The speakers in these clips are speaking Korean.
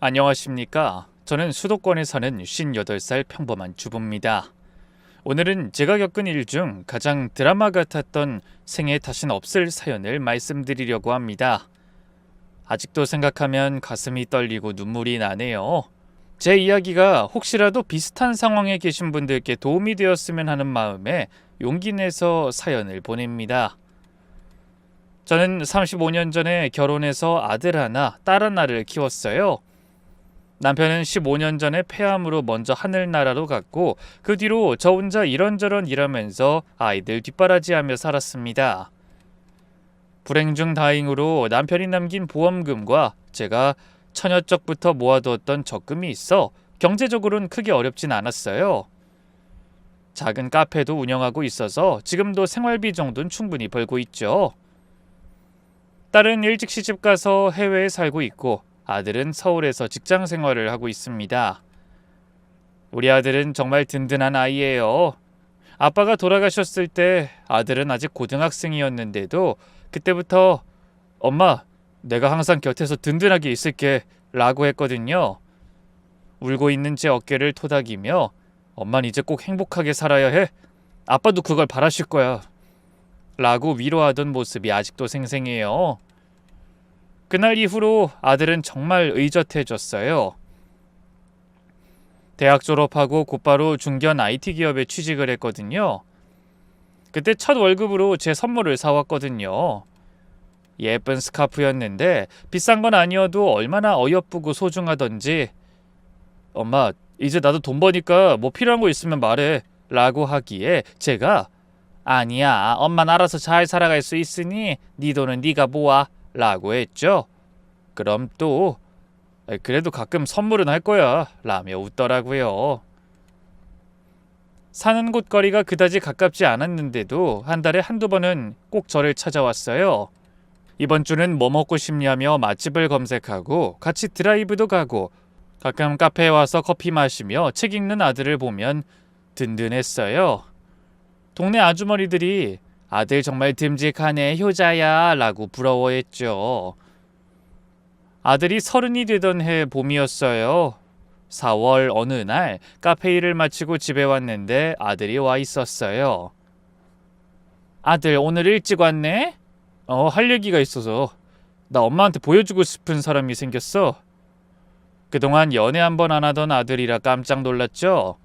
안녕하십니까. 저는 수도권에 사는 58살 평범한 주부입니다. 오늘은 제가 겪은 일 중 가장 드라마 같았던 생에 다시는 없을 사연을 말씀드리려고 합니다. 아직도 생각하면 가슴이 떨리고 눈물이 나네요. 제 이야기가 혹시라도 비슷한 상황에 계신 분들께 도움이 되었으면 하는 마음에 용기 내서 사연을 보냅니다. 저는 35년 전에 결혼해서 아들 하나, 딸 하나를 키웠어요. 남편은 15년 전에 폐암으로 먼저 하늘나라로 갔고 그 뒤로 저 혼자 이런저런 일하면서 아이들 뒷바라지하며 살았습니다. 불행 중 다행으로 남편이 남긴 보험금과 제가 처녀적부터 모아두었던 적금이 있어 경제적으로는 크게 어렵진 않았어요. 작은 카페도 운영하고 있어서 지금도 생활비 정도는 충분히 벌고 있죠. 딸은 일찍 시집가서 해외에 살고 있고 아들은 서울에서 직장 생활을 하고 있습니다. 우리 아들은 정말 든든한 아이예요. 아빠가 돌아가셨을 때 아들은 아직 고등학생이었는데도 그때부터 엄마, 내가 항상 곁에서 든든하게 있을게 라고 했거든요. 울고 있는 제 어깨를 토닥이며 엄만 이제 꼭 행복하게 살아야 해. 아빠도 그걸 바라실 거야. 라고 위로하던 모습이 아직도 생생해요. 그날 이후로 아들은 정말 의젓해졌어요. 대학 졸업하고 곧바로 중견 IT 기업에 취직을 했거든요. 그때 첫 월급으로 제 선물을 사왔거든요. 예쁜 스카프였는데 비싼 건 아니어도 얼마나 어여쁘고 소중하던지 엄마, 이제 나도 돈 버니까 뭐 필요한 거 있으면 말해 라고 하기에 제가 아니야, 엄마는 알아서 잘 살아갈 수 있으니 네 돈은 네가 모아 라고 했죠. 그럼 또 그래도 가끔 선물은 할 거야 라며 웃더라고요. 사는 곳 거리가 그다지 가깝지 않았는데도 한 달에 한두 번은 꼭 저를 찾아왔어요. 이번 주는 뭐 먹고 싶냐며 맛집을 검색하고 같이 드라이브도 가고 가끔 카페에 와서 커피 마시며 책 읽는 아들을 보면 든든했어요. 동네 아주머니들이 아들 정말 듬직하네 효자야 라고 부러워했죠. 아들이 30이 되던 해 봄이었어요. 4월 어느 날 카페 일을 마치고 집에 왔는데 아들이 와 있었어요. 아들 오늘 일찍 왔네? 할 얘기가 있어서. 나 엄마한테 보여주고 싶은 사람이 생겼어. 그동안 연애 한 번 안 하던 아들이라 깜짝 놀랐죠.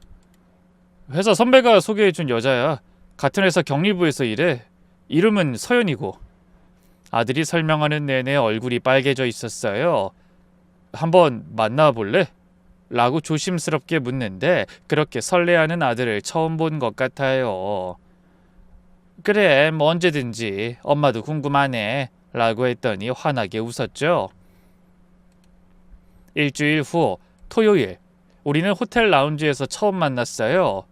회사 선배가 소개해준 여자야. 같은 회사 경리부에서 일해. 이름은 서연이고. 아들이 설명하는 내내 얼굴이 빨개져 있었어요. 한번 만나볼래? 라고 조심스럽게 묻는데 그렇게 설레하는 아들을 처음 본 것 같아요. 그래, 뭐 언제든지 엄마도 궁금하네 라고 했더니 환하게 웃었죠. 일주일 후 토요일 우리는 호텔 라운지에서 처음 만났어요.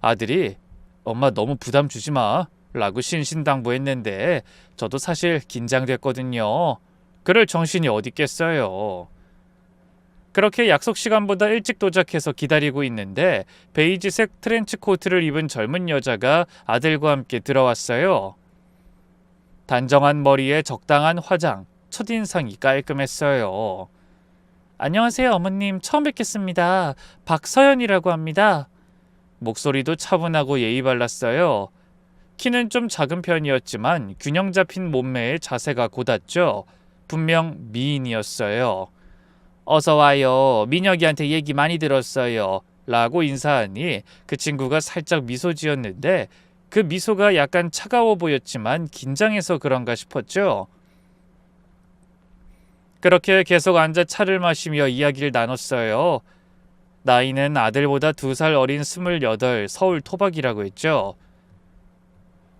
아들이 엄마 너무 부담 주지 마 라고 신신당부했는데 저도 사실 긴장됐거든요. 그럴 정신이 어디 있겠어요. 그렇게 약속 시간보다 일찍 도착해서 기다리고 있는데 베이지색 트렌치 코트를 입은 젊은 여자가 아들과 함께 들어왔어요. 단정한 머리에 적당한 화장, 첫인상이 깔끔했어요. 안녕하세요 어머님, 처음 뵙겠습니다. 박서연이라고 합니다. 목소리도 차분하고 예의 발랐어요. 키는 좀 작은 편이었지만 균형 잡힌 몸매에 자세가 곧았죠. 분명 미인이었어요. 어서 와요. 민혁이한테 얘기 많이 들었어요. 라고 인사하니 그 친구가 살짝 미소 지었는데 그 미소가 약간 차가워 보였지만 긴장해서 그런가 싶었죠. 그렇게 계속 앉아 차를 마시며 이야기를 나눴어요. 나이는 아들보다 2살 어린 28, 서울 토박이라고 했죠.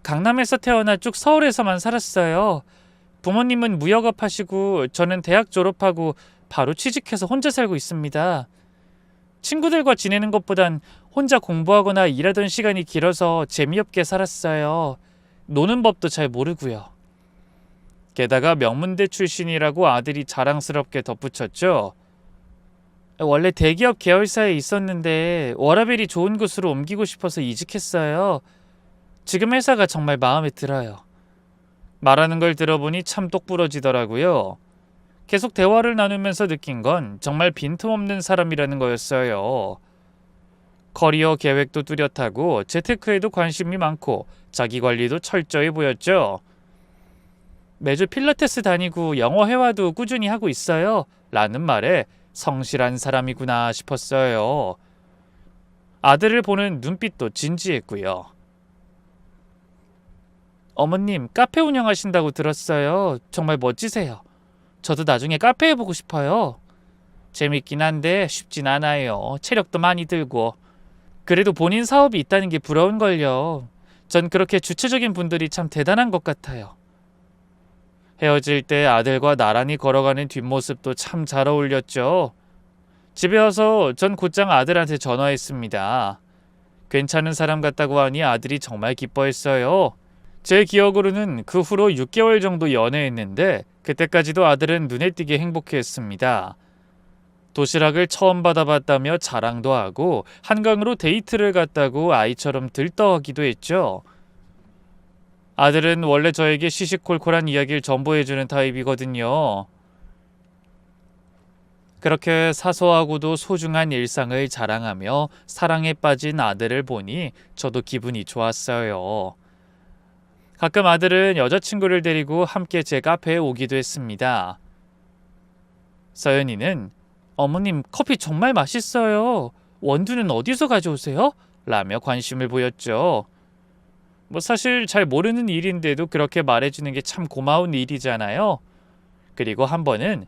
강남에서 태어나 쭉 서울에서만 살았어요. 부모님은 무역업 하시고 저는 대학 졸업하고 바로 취직해서 혼자 살고 있습니다. 친구들과 지내는 것보단 혼자 공부하거나 일하던 시간이 길어서 재미없게 살았어요. 노는 법도 잘 모르고요. 게다가 명문대 출신이라고 아들이 자랑스럽게 덧붙였죠. 원래 대기업 계열사에 있었는데 워라밸이 좋은 곳으로 옮기고 싶어서 이직했어요. 지금 회사가 정말 마음에 들어요. 말하는 걸 들어보니 참 똑부러지더라고요. 계속 대화를 나누면서 느낀 건 정말 빈틈없는 사람이라는 거였어요. 커리어 계획도 뚜렷하고 재테크에도 관심이 많고 자기 관리도 철저히 보였죠. 매주 필라테스 다니고 영어 회화도 꾸준히 하고 있어요. 라는 말에 성실한 사람이구나 싶었어요. 아들을 보는 눈빛도 진지했고요. 어머님, 카페 운영하신다고 들었어요. 정말 멋지세요. 저도 나중에 카페 해보고 싶어요. 재밌긴 한데 쉽진 않아요. 체력도 많이 들고. 그래도 본인 사업이 있다는 게 부러운걸요. 전 그렇게 주체적인 분들이 참 대단한 것 같아요. 헤어질 때 아들과 나란히 걸어가는 뒷모습도 참 잘 어울렸죠. 집에 와서 전 곧장 아들한테 전화했습니다. 괜찮은 사람 같다고 하니 아들이 정말 기뻐했어요. 제 기억으로는 그 후로 6개월 정도 연애했는데 그때까지도 아들은 눈에 띄게 행복해했습니다. 도시락을 처음 받아봤다며 자랑도 하고 한강으로 데이트를 갔다고 아이처럼 들떠하기도 했죠. 아들은 원래 저에게 시시콜콜한 이야기를 전보해주는 타입이거든요. 그렇게 사소하고도 소중한 일상을 자랑하며 사랑에 빠진 아들을 보니 저도 기분이 좋았어요. 가끔 아들은 여자친구를 데리고 함께 제 카페에 오기도 했습니다. 서연이는 어머님 커피 정말 맛있어요. 원두는 어디서 가져오세요? 라며 관심을 보였죠. 사실 잘 모르는 일인데도 그렇게 말해주는 게 참 고마운 일이잖아요. 그리고 한 번은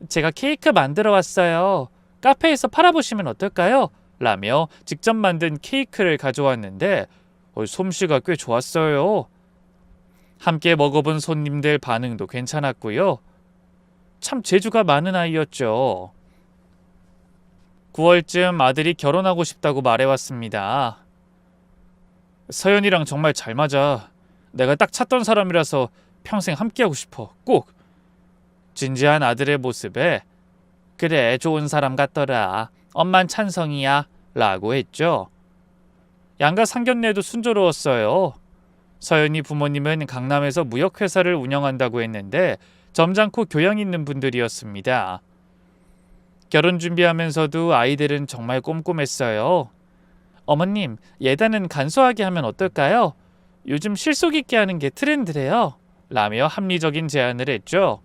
제가 케이크 만들어 왔어요. 카페에서 팔아보시면 어떨까요? 라며 직접 만든 케이크를 가져왔는데 솜씨가 꽤 좋았어요. 함께 먹어본 손님들 반응도 괜찮았고요. 참 재주가 많은 아이였죠. 9월쯤 아들이 결혼하고 싶다고 말해왔습니다. 서연이랑 정말 잘 맞아. 내가 딱 찾던 사람이라서 평생 함께하고 싶어. 꼭. 진지한 아들의 모습에 그래 좋은 사람 같더라. 엄만 찬성이야. 라고 했죠. 양가 상견례도 순조로웠어요. 서연이 부모님은 강남에서 무역회사를 운영한다고 했는데 점잖고 교양 있는 분들이었습니다. 결혼 준비하면서도 아이들은 정말 꼼꼼했어요. 어머님, 예단은 간소하게 하면 어떨까요? 요즘 실속 있게 하는 게 트렌드래요. 라며 합리적인 제안을 했죠.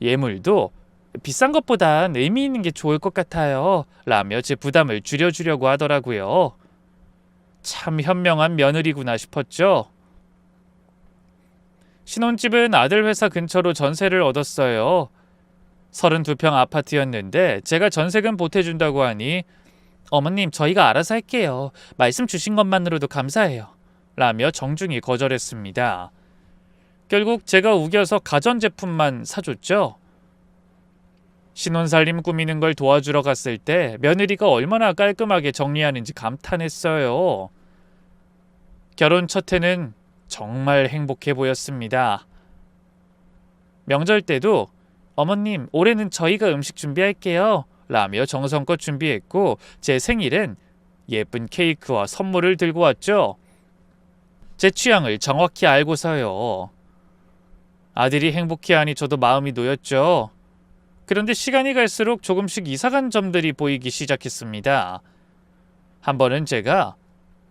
예물도 비싼 것보단 의미 있는 게 좋을 것 같아요. 라며 제 부담을 줄여주려고 하더라고요. 참 현명한 며느리구나 싶었죠. 신혼집은 아들 회사 근처로 전세를 얻었어요. 32평 아파트였는데 제가 전세금 보태준다고 하니 어머님 저희가 알아서 할게요. 말씀 주신 것만으로도 감사해요. 라며 정중히 거절했습니다. 결국 제가 우겨서 가전제품만 사줬죠. 신혼살림 꾸미는 걸 도와주러 갔을 때 며느리가 얼마나 깔끔하게 정리하는지 감탄했어요. 결혼 첫 해는 정말 행복해 보였습니다. 명절 때도 어머님 올해는 저희가 음식 준비할게요. 라며 정성껏 준비했고 제 생일엔 예쁜 케이크와 선물을 들고 왔죠. 제 취향을 정확히 알고서요. 아들이 행복해하니 저도 마음이 놓였죠. 그런데 시간이 갈수록 조금씩 이상한 점들이 보이기 시작했습니다. 한 번은 제가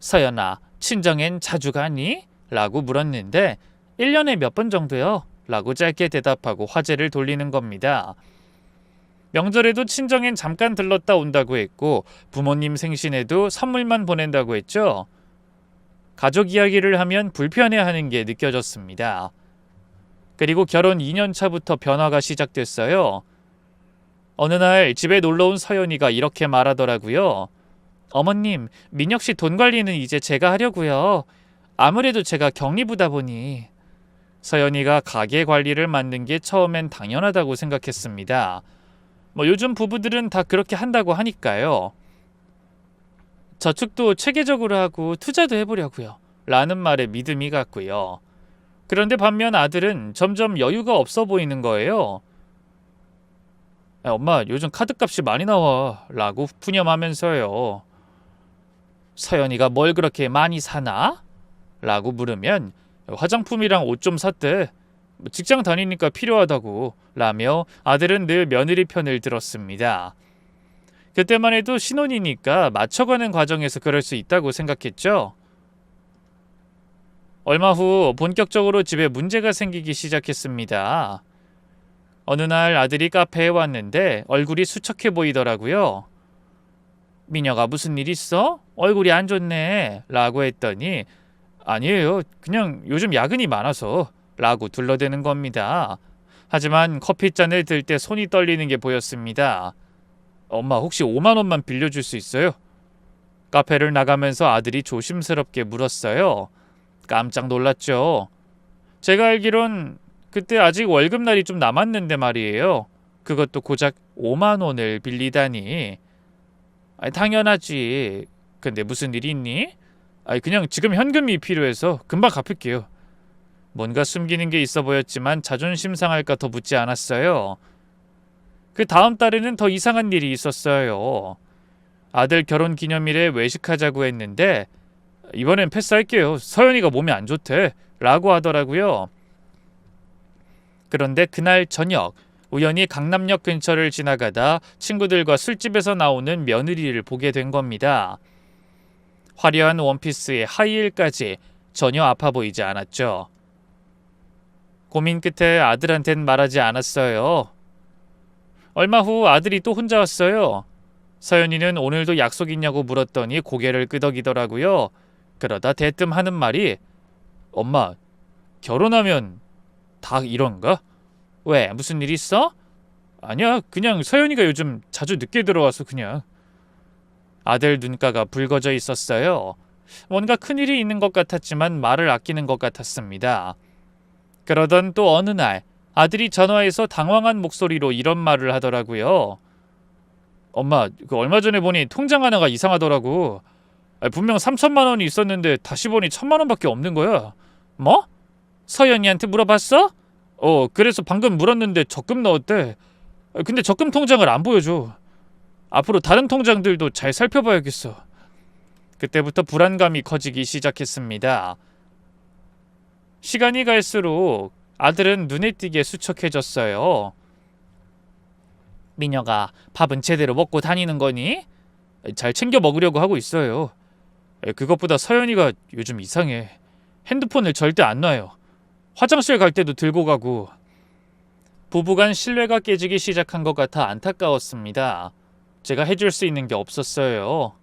서연아 친정엔 자주 가니? 라고 물었는데 1년에 몇 번 정도요? 라고 짧게 대답하고 화제를 돌리는 겁니다. 명절에도 친정엔 잠깐 들렀다 온다고 했고 부모님 생신에도 선물만 보낸다고 했죠. 가족 이야기를 하면 불편해하는 게 느껴졌습니다. 그리고 결혼 2년 차부터 변화가 시작됐어요. 어느 날 집에 놀러온 서연이가 이렇게 말하더라고요. 어머님, 민혁 씨 돈 관리는 이제 제가 하려고요. 아무래도 제가 격리부다 보니. 서연이가 가게 관리를 맡는 게 처음엔 당연하다고 생각했습니다. 요즘 부부들은 다 그렇게 한다고 하니까요. 저축도 체계적으로 하고 투자도 해보려고요. 라는 말에 믿음이 갔고요. 그런데 반면 아들은 점점 여유가 없어 보이는 거예요. 엄마 요즘 카드값이 많이 나와. 라고 푸념하면서요. 서연이가 뭘 그렇게 많이 사나? 라고 물으면 화장품이랑 옷 좀 샀대. 직장 다니니까 필요하다고 라며 아들은 늘 며느리 편을 들었습니다. 그때만 해도 신혼이니까 맞춰가는 과정에서 그럴 수 있다고 생각했죠. 얼마 후 본격적으로 집에 문제가 생기기 시작했습니다. 어느 날 아들이 카페에 왔는데 얼굴이 수척해 보이더라고요. 미녀가 무슨 일 있어? 얼굴이 안 좋네 라고 했더니 아니에요. 그냥 요즘 야근이 많아서 라고 둘러대는 겁니다. 하지만 커피잔을 들 때 손이 떨리는 게 보였습니다. 엄마 혹시 5만 원만 빌려줄 수 있어요? 카페를 나가면서 아들이 조심스럽게 물었어요. 깜짝 놀랐죠. 제가 알기론 그때 아직 월급날이 좀 남았는데 말이에요. 그것도 고작 5만 원을 빌리다니. 당연하지. 근데 무슨 일이 있니? 그냥 지금 현금이 필요해서 금방 갚을게요. 뭔가 숨기는 게 있어 보였지만 자존심 상할까 더 묻지 않았어요. 그 다음 달에는 더 이상한 일이 있었어요. 아들 결혼 기념일에 외식하자고 했는데 이번엔 패스할게요. 서연이가 몸이 안 좋대 라고 하더라고요. 그런데 그날 저녁 우연히 강남역 근처를 지나가다 친구들과 술집에서 나오는 며느리를 보게 된 겁니다. 화려한 원피스에 하이힐까지 전혀 아파 보이지 않았죠. 고민 끝에 아들한텐 말하지 않았어요. 얼마 후 아들이 또 혼자 왔어요. 서연이는 오늘도 약속 있냐고 물었더니 고개를 끄덕이더라고요. 그러다 대뜸 하는 말이 엄마, 결혼하면 다 이런가? 왜? 무슨 일 있어? 아니야, 그냥 서연이가 요즘 자주 늦게 들어와서 그냥. 아들 눈가가 붉어져 있었어요. 뭔가 큰일이 있는 것 같았지만 말을 아끼는 것 같았습니다. 그러던 또 어느 날 아들이 전화해서 당황한 목소리로 이런 말을 하더라고요. 엄마, 얼마 전에 보니 통장 하나가 이상하더라고. 분명 3천만 원이 있었는데 다시 보니 1,000만 원밖에 없는 거야. 뭐? 서연이한테 물어봤어? 그래서 방금 물었는데 적금 넣었대. 근데 적금 통장을 안 보여줘. 앞으로 다른 통장들도 잘 살펴봐야겠어. 그때부터 불안감이 커지기 시작했습니다. 시간이 갈수록 아들은 눈에 띄게 수척해졌어요. 미녀가 밥은 제대로 먹고 다니는 거니? 잘 챙겨 먹으려고 하고 있어요. 그것보다 서연이가 요즘 이상해. 핸드폰을 절대 안 놔요. 화장실 갈 때도 들고 가고. 부부간 신뢰가 깨지기 시작한 것 같아 안타까웠습니다. 제가 해줄 수 있는 게 없었어요.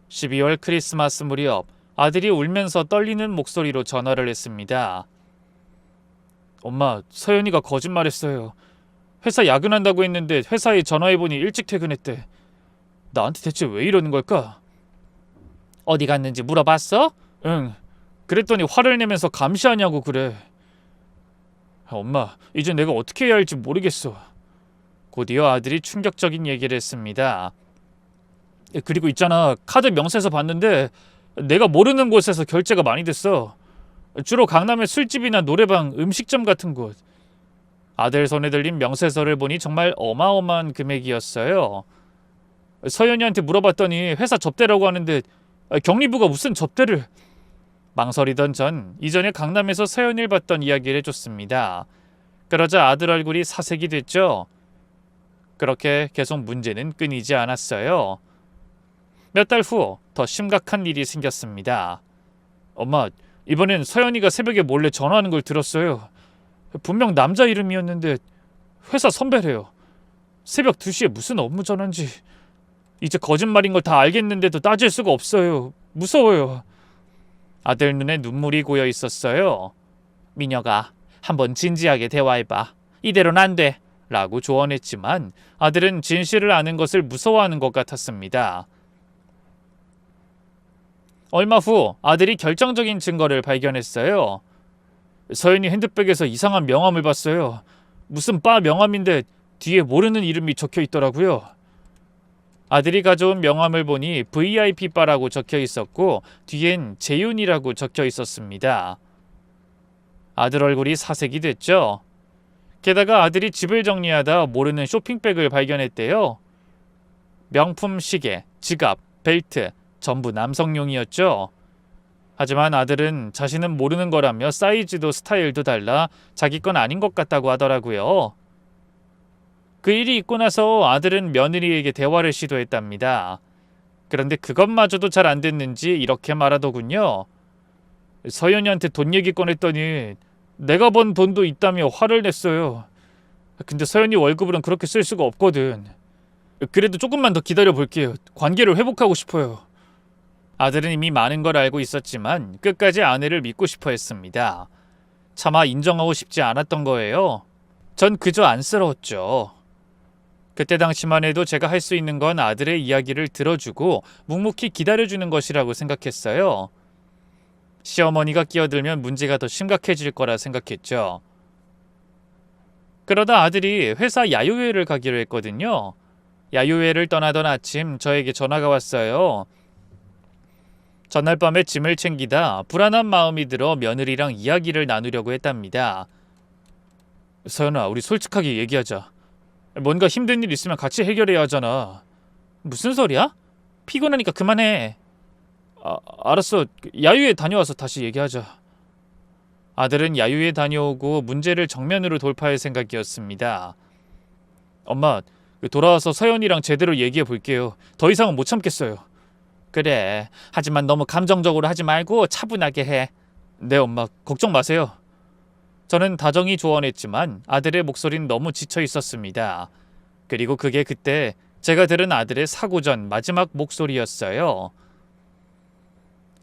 12월 크리스마스 무렵 아들이 울면서 떨리는 목소리로 전화를 했습니다. 엄마, 서연이가 거짓말했어요. 회사 야근한다고 했는데 회사에 전화해보니 일찍 퇴근했대. 나한테 대체 왜 이러는 걸까? 어디 갔는지 물어봤어? 응. 그랬더니 화를 내면서 감시하냐고 그래. 엄마, 이제 내가 어떻게 해야 할지 모르겠어. 곧이어 아들이 충격적인 얘기를 했습니다. 그리고 있잖아, 카드 명세서 봤는데 내가 모르는 곳에서 결제가 많이 됐어. 주로 강남의 술집이나 노래방, 음식점 같은 곳. 아들 손에 들린 명세서를 보니 정말 어마어마한 금액이었어요. 서연이한테 물어봤더니 회사 접대라고 하는데 경리부가 무슨 접대를. 망설이던 전 이전에 강남에서 서연이를 봤던 이야기를 해줬습니다. 그러자 아들 얼굴이 사색이 됐죠. 그렇게 계속 문제는 끊이지 않았어요. 몇 달 후 더 심각한 일이 생겼습니다. 엄마, 이번엔 서연이가 새벽에 몰래 전화하는 걸 들었어요. 분명 남자 이름이었는데 회사 선배래요. 새벽 2시에 무슨 업무 전화인지. 이제 거짓말인 걸 다 알겠는데도 따질 수가 없어요. 무서워요. 아들 눈에 눈물이 고여 있었어요. 미녀가 한번 진지하게 대화해봐. 이대로는 안 돼. 라고 조언했지만 아들은 진실을 아는 것을 무서워하는 것 같았습니다. 얼마 후 아들이 결정적인 증거를 발견했어요. 서연이 핸드백에서 이상한 명함을 봤어요. 무슨 바 명함인데 뒤에 모르는 이름이 적혀 있더라고요. 아들이 가져온 명함을 보니 VIP 바라고 적혀 있었고 뒤엔 재윤이라고 적혀 있었습니다. 아들 얼굴이 사색이 됐죠. 게다가 아들이 집을 정리하다 모르는 쇼핑백을 발견했대요. 명품 시계, 지갑, 벨트 전부 남성용이었죠. 하지만 아들은 자신은 모르는 거라며 사이즈도 스타일도 달라 자기 건 아닌 것 같다고 하더라고요. 그 일이 있고 나서 아들은 며느리에게 대화를 시도했답니다. 그런데 그것마저도 잘 안 됐는지 이렇게 말하더군요. 서연이한테 돈 얘기 꺼냈더니 내가 번 돈도 있다며 화를 냈어요. 근데 서연이 월급으로는 그렇게 쓸 수가 없거든. 그래도 조금만 더 기다려 볼게요. 관계를 회복하고 싶어요. 아들은 이미 많은 걸 알고 있었지만 끝까지 아내를 믿고 싶어 했습니다. 차마 인정하고 싶지 않았던 거예요. 전 그저 안쓰러웠죠. 그때 당시만 해도 제가 할 수 있는 건 아들의 이야기를 들어주고 묵묵히 기다려주는 것이라고 생각했어요. 시어머니가 끼어들면 문제가 더 심각해질 거라 생각했죠. 그러다 아들이 회사 야유회를 가기로 했거든요. 야유회를 떠나던 아침 저에게 전화가 왔어요. 전날 밤에 짐을 챙기다 불안한 마음이 들어 며느리랑 이야기를 나누려고 했답니다. 서연아, 우리 솔직하게 얘기하자. 뭔가 힘든 일 있으면 같이 해결해야 하잖아. 무슨 소리야? 피곤하니까 그만해. 알았어. 야유회 다녀와서 다시 얘기하자. 아들은 야유회 다녀오고 문제를 정면으로 돌파할 생각이었습니다. 엄마, 돌아와서 서연이랑 제대로 얘기해 볼게요. 더 이상은 못 참겠어요. 그래. 하지만 너무 감정적으로 하지 말고 차분하게 해. 네, 엄마. 걱정 마세요. 저는 다정히 조언했지만 아들의 목소리는 너무 지쳐 있었습니다. 그리고 그게 그때 제가 들은 아들의 사고 전 마지막 목소리였어요.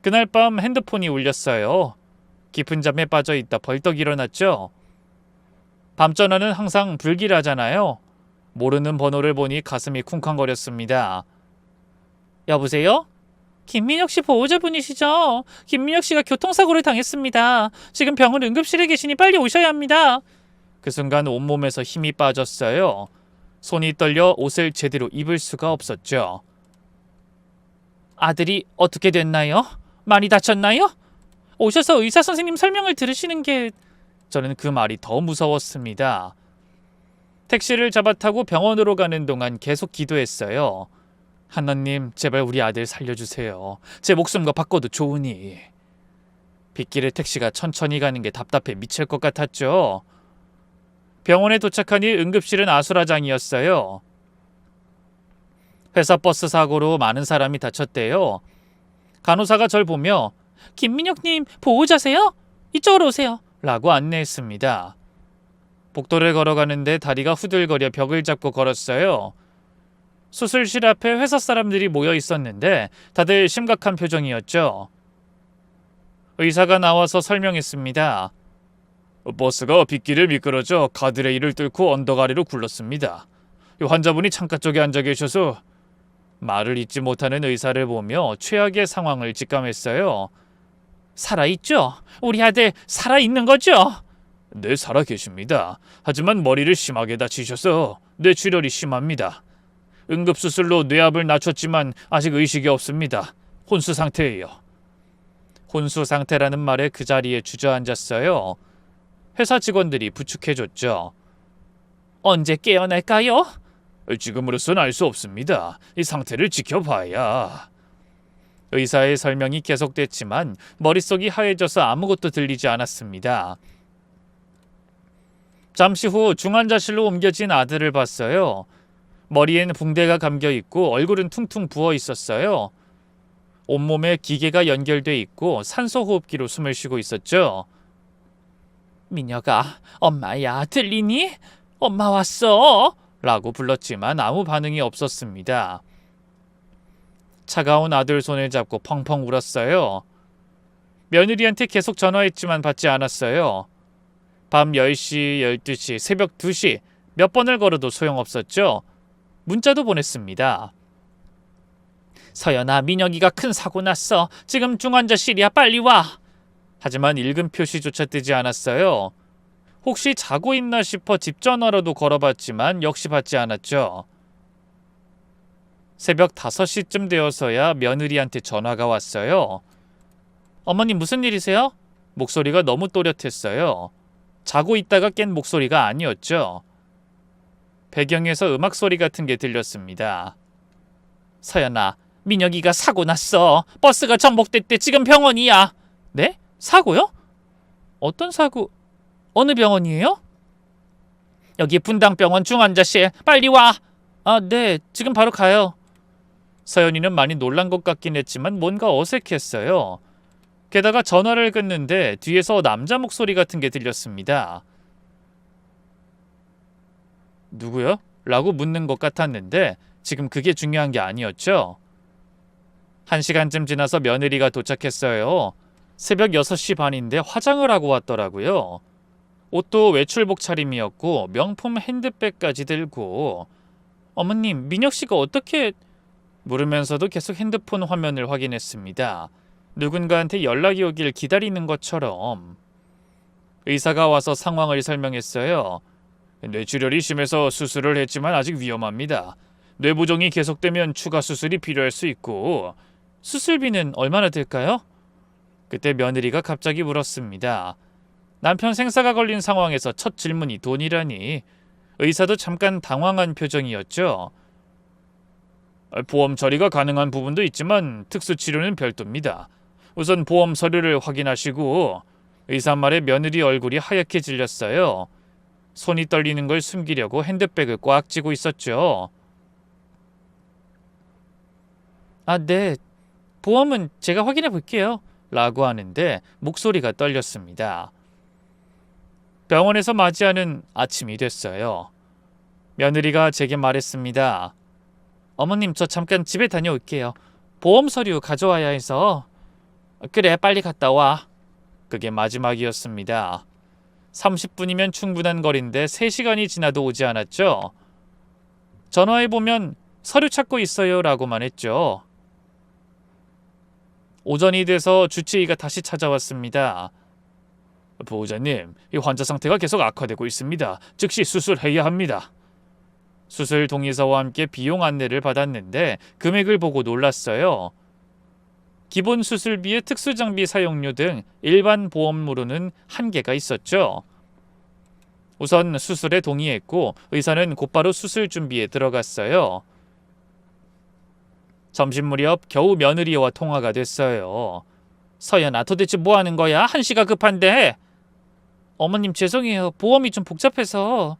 그날 밤 핸드폰이 울렸어요. 깊은 잠에 빠져 있다 벌떡 일어났죠. 밤 전화는 항상 불길하잖아요. 모르는 번호를 보니 가슴이 쿵쾅거렸습니다. 여보세요? 김민혁 씨 보호자분이시죠? 김민혁 씨가 교통사고를 당했습니다. 지금 병원 응급실에 계시니 빨리 오셔야 합니다. 그 순간 온몸에서 힘이 빠졌어요. 손이 떨려 옷을 제대로 입을 수가 없었죠. 아들이 어떻게 됐나요? 많이 다쳤나요? 오셔서 의사 선생님 설명을 들으시는 게... 저는 그 말이 더 무서웠습니다. 택시를 잡아 타고 병원으로 가는 동안 계속 기도했어요. 하나님, 제발 우리 아들 살려주세요. 제 목숨과 바꿔도 좋으니. 빗길에 택시가 천천히 가는 게 답답해 미칠 것 같았죠. 병원에 도착하니 응급실은 아수라장이었어요. 회사 버스 사고로 많은 사람이 다쳤대요. 간호사가 절 보며 김민혁님 보호자세요? 이쪽으로 오세요. 라고 안내했습니다. 복도를 걸어가는데 다리가 후들거려 벽을 잡고 걸었어요. 수술실 앞에 회사 사람들이 모여 있었는데 다들 심각한 표정이었죠. 의사가 나와서 설명했습니다. 버스가 빗길을 미끄러져 가드레일을 뚫고 언덕 아래로 굴렀습니다. 환자분이 창가 쪽에 앉아 계셔서... 말을 잇지 못하는 의사를 보며 최악의 상황을 직감했어요. 살아있죠? 우리 아들 살아있는 거죠? 네, 살아계십니다. 하지만 머리를 심하게 다치셔서 뇌출혈이 심합니다. 응급수술로 뇌압을 낮췄지만 아직 의식이 없습니다. 혼수 상태예요. 혼수 상태라는 말에 그 자리에 주저앉았어요. 회사 직원들이 부축해줬죠. 언제 깨어날까요? 지금으로선 알 수 없습니다. 이 상태를 지켜봐야. 의사의 설명이 계속됐지만 머릿속이 하얘져서 아무것도 들리지 않았습니다. 잠시 후 중환자실로 옮겨진 아들을 봤어요. 머리엔 붕대가 감겨 있고 얼굴은 퉁퉁 부어 있었어요. 온몸에 기계가 연결돼 있고 산소호흡기로 숨을 쉬고 있었죠. 민혁아, 엄마야, 들리니? 엄마 왔어! 라고 불렀지만 아무 반응이 없었습니다. 차가운 아들 손을 잡고 펑펑 울었어요. 며느리한테 계속 전화했지만 받지 않았어요. 밤 10시, 12시, 새벽 2시 몇 번을 걸어도 소용없었죠. 문자도 보냈습니다. 서연아, 민혁이가 큰 사고 났어. 지금 중환자실이야. 빨리 와. 하지만 읽은 표시조차 뜨지 않았어요. 혹시 자고 있나 싶어 집 전화로도 걸어봤지만 역시 받지 않았죠. 새벽 5시쯤 되어서야 며느리한테 전화가 왔어요. 어머님, 무슨 일이세요? 목소리가 너무 또렷했어요. 자고 있다가 깬 목소리가 아니었죠. 배경에서 음악 소리 같은 게 들렸습니다. 서연아, 민혁이가 사고 났어. 버스가 전복됐대. 지금 병원이야. 네? 사고요? 어떤 사고? 어느 병원이에요? 여기 분당병원 중환자실. 빨리 와. 아, 네. 지금 바로 가요. 서연이는 많이 놀란 것 같긴 했지만 뭔가 어색했어요. 게다가 전화를 끊는데 뒤에서 남자 목소리 같은 게 들렸습니다. 누구요? 라고 묻는 것 같았는데 지금 그게 중요한 게 아니었죠. 1시간쯤 지나서 며느리가 도착했어요. 새벽 6시 반인데 화장을 하고 왔더라고요. 옷도 외출복 차림이었고 명품 핸드백까지 들고. 어머님, 민혁 씨가 어떻게... 물으면서도 계속 핸드폰 화면을 확인했습니다. 누군가한테 연락이 오길 기다리는 것처럼. 의사가 와서 상황을 설명했어요. 뇌출혈이 심해서 수술을 했지만 아직 위험합니다. 뇌부종이 계속되면 추가 수술이 필요할 수 있고. 수술비는 얼마나 들까요? 그때 며느리가 갑자기 물었습니다. 남편 생사가 걸린 상황에서 첫 질문이 돈이라니. 의사도 잠깐 당황한 표정이었죠. 보험 처리가 가능한 부분도 있지만 특수 치료는 별도입니다. 우선 보험 서류를 확인하시고. 의사 말에 며느리 얼굴이 하얗게 질렸어요. 손이 떨리는 걸 숨기려고 핸드백을 꽉 쥐고 있었죠. 아, 네. 보험은 제가 확인해 볼게요. 라고 하는데 목소리가 떨렸습니다. 병원에서 맞이하는 아침이 됐어요. 며느리가 제게 말했습니다. 어머님, 저 잠깐 집에 다녀올게요. 보험 서류 가져와야 해서. 그래, 빨리 갔다 와. 그게 마지막이었습니다. 30분이면 충분한 거리인데 3시간이 지나도 오지 않았죠. 전화해보면 서류 찾고 있어요 라고만 했죠. 오전이 돼서 주치의가 다시 찾아왔습니다. 보호자님, 이 환자 상태가 계속 악화되고 있습니다. 즉시 수술해야 합니다. 수술 동의서와 함께 비용 안내를 받았는데 금액을 보고 놀랐어요. 기본 수술비에 특수장비 사용료 등 일반 보험으로는 한계가 있었죠. 우선 수술에 동의했고 의사는 곧바로 수술 준비에 들어갔어요. 점심 무렵 겨우 며느리와 통화가 됐어요. 서연아, 도대체 뭐 하는 거야? 한시가 급한데. 어머님, 죄송해요. 보험이 좀 복잡해서.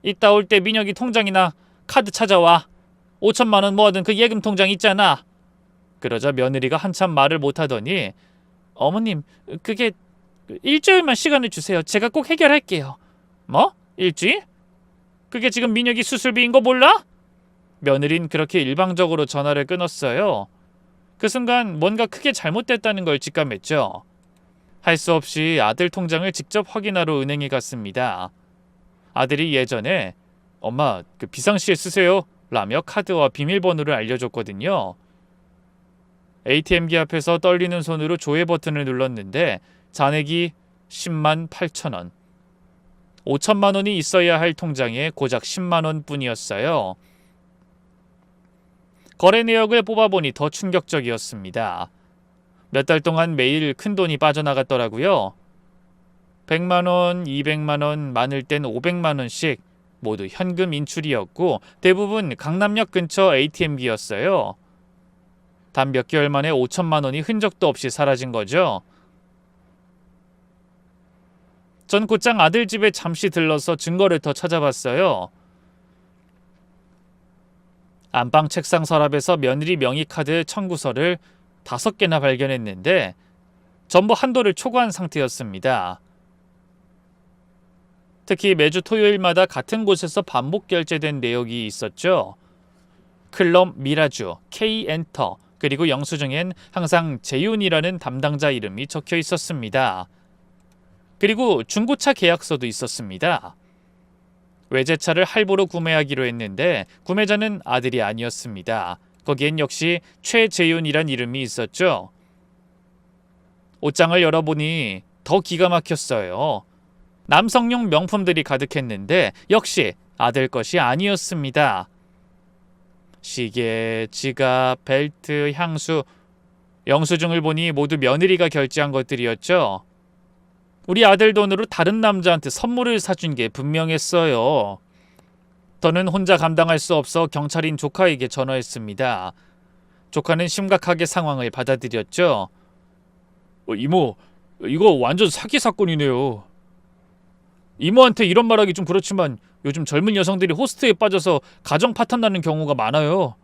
이따 올 때 민혁이 통장이나 카드 찾아와. 5천만 원 모아둔 그 예금 통장 있잖아. 그러자 며느리가 한참 말을 못하더니 어머님, 그게 일주일만 시간을 주세요. 제가 꼭 해결할게요. 뭐? 일주일? 그게 지금 민혁이 수술비인 거 몰라? 며느린 그렇게 일방적으로 전화를 끊었어요. 그 순간 뭔가 크게 잘못됐다는 걸 직감했죠. 할 수 없이 아들 통장을 직접 확인하러 은행에 갔습니다. 아들이 예전에 엄마, 그 비상시에 쓰세요 라며 카드와 비밀번호를 알려줬거든요. ATM기 앞에서 떨리는 손으로 조회 버튼을 눌렀는데 잔액이 10만 8천 원. 5천만 원이 있어야 할 통장에 고작 10만 원 뿐이었어요. 거래 내역을 뽑아보니 더 충격적이었습니다. 몇 달 동안 매일 큰돈이 빠져나갔더라고요. 100만 원, 200만 원, 많을 땐 500만 원씩 모두 현금 인출이었고 대부분 강남역 근처 ATM기였어요. 단 몇 개월 만에 5천만 원이 흔적도 없이 사라진 거죠. 전 곧장 아들 집에 잠시 들러서 증거를 더 찾아봤어요. 안방 책상 서랍에서 며느리 명의카드 청구서를 5개나 발견했는데 전부 한도를 초과한 상태였습니다. 특히 매주 토요일마다 같은 곳에서 반복 결제된 내역이 있었죠. 클럽 미라주, K엔터, 그리고 영수증엔 항상 재윤이라는 담당자 이름이 적혀 있었습니다. 그리고 중고차 계약서도 있었습니다. 외제차를 할부로 구매하기로 했는데 구매자는 아들이 아니었습니다. 거기엔 역시 최재윤이란 이름이 있었죠. 옷장을 열어보니 더 기가 막혔어요. 남성용 명품들이 가득했는데 역시 아들 것이 아니었습니다. 시계, 지갑, 벨트, 향수, 영수증을 보니 모두 며느리가 결제한 것들이었죠. 우리 아들 돈으로 다른 남자한테 선물을 사준 게 분명했어요. 더는 혼자 감당할 수 없어 경찰인 조카에게 전화했습니다. 조카는 심각하게 상황을 받아들였죠. 이모, 이거 완전 사기 사건이네요. 이모한테 이런 말하기 좀 그렇지만 요즘 젊은 여성들이 호스트에 빠져서 가정 파탄 나는 경우가 많아요.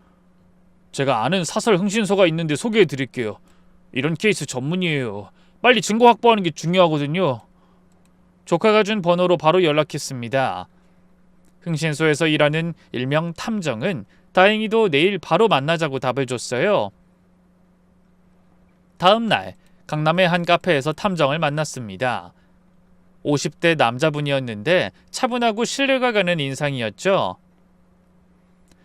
제가 아는 사설 흥신소가 있는데 소개해 드릴게요. 이런 케이스 전문이에요. 빨리 증거 확보하는 게 중요하거든요. 조카가 준 번호로 바로 연락했습니다. 흥신소에서 일하는 일명 탐정은 다행히도 내일 바로 만나자고 답을 줬어요. 다음 날 강남의 한 카페에서 탐정을 만났습니다. 50대 남자분이었는데 차분하고 신뢰가 가는 인상이었죠.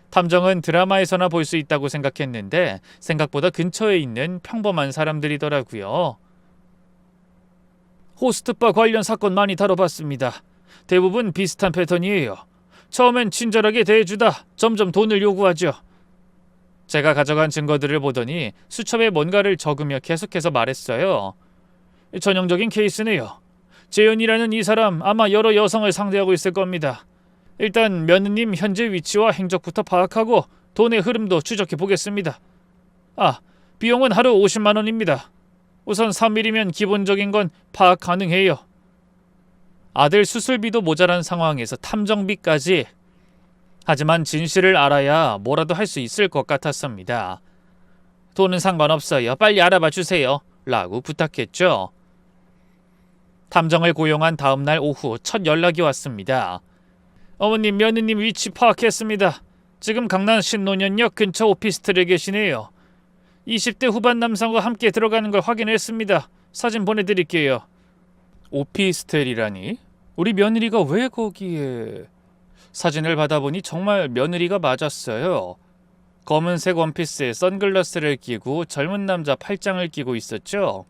탐정은 드라마에서나 볼 수 있다고 생각했는데 생각보다 근처에 있는 평범한 사람들이더라고요. 호스트바 관련 사건 많이 다뤄봤습니다. 대부분 비슷한 패턴이에요. 처음엔 친절하게 대해주다 점점 돈을 요구하죠. 제가 가져간 증거들을 보더니 수첩에 뭔가를 적으며 계속해서 말했어요. 전형적인 케이스네요. 재현이라는 이 사람 아마 여러 여성을 상대하고 있을 겁니다. 일단 며느님 현재 위치와 행적부터 파악하고 돈의 흐름도 추적해 보겠습니다. 비용은 하루 50만 원입니다. 우선 3일이면 기본적인 건 파악 가능해요. 아들 수술비도 모자란 상황에서 탐정비까지. 하지만 진실을 알아야 뭐라도 할 수 있을 것 같았습니다. 돈은 상관없어요. 빨리 알아봐 주세요. 라고 부탁했죠. 탐정을 고용한 다음 날 오후 첫 연락이 왔습니다. 어머님, 며느님 위치 파악했습니다. 지금 강남 신논현역 근처 오피스텔에 계시네요. 20대 후반 남성과 함께 들어가는 걸 확인했습니다. 사진 보내드릴게요. 오피스텔이라니? 우리 며느리가 왜 거기에... 사진을 받아보니 정말 며느리가 맞았어요. 검은색 원피스에 선글라스를 끼고 젊은 남자 팔짱을 끼고 있었죠.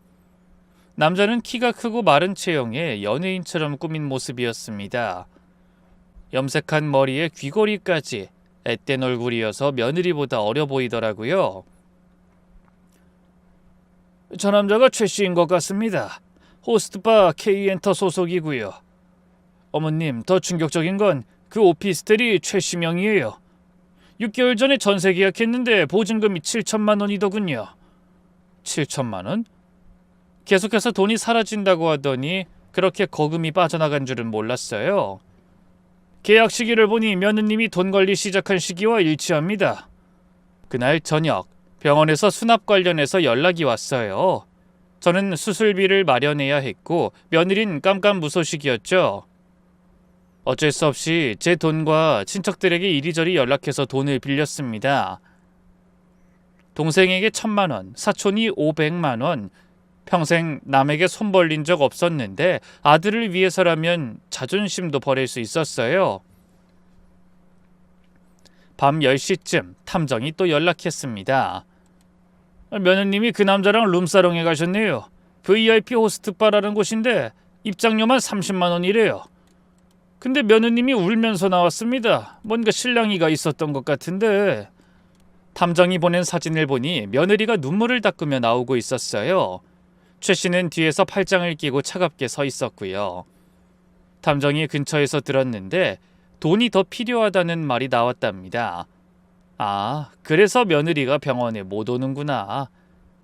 남자는 키가 크고 마른 체형에 연예인처럼 꾸민 모습이었습니다. 염색한 머리에 귀걸이까지. 앳된 얼굴이어서 며느리보다 어려 보이더라고요. 저 남자가 최 씨인 것 같습니다. 호스트바 K엔터 소속이고요. 어머님, 더 충격적인 건 그 오피스텔이 최 씨 명의예요. 6개월 전에 전세 계약했는데 보증금이 7천만 원이더군요. 7천만 원? 계속해서 돈이 사라진다고 하더니 그렇게 거금이 빠져나간 줄은 몰랐어요. 계약 시기를 보니 며느님이 돈 관리 시작한 시기와 일치합니다. 그날 저녁 병원에서 수납 관련해서 연락이 왔어요. 저는 수술비를 마련해야 했고 며느린 깜깜무소식이었죠. 어쩔 수 없이 제 돈과 친척들에게 이리저리 연락해서 돈을 빌렸습니다. 동생에게 1,000만 원, 사촌이 500만 원. 평생 남에게 손 벌린 적 없었는데 아들을 위해서라면 자존심도 버릴 수 있었어요. 밤 10시쯤 탐정이 또 연락했습니다. 며느님이 그 남자랑 룸사롱에 가셨네요. VIP 호스트바라는 곳인데 입장료만 30만 원이래요. 근데 며느님이 울면서 나왔습니다. 뭔가 실랑이가 있었던 것 같은데. 탐정이 보낸 사진을 보니 며느리가 눈물을 닦으며 나오고 있었어요. 최 씨는 뒤에서 팔짱을 끼고 차갑게 서 있었고요. 탐정이 근처에서 들었는데 돈이 더 필요하다는 말이 나왔답니다. 그래서 며느리가 병원에 못 오는구나.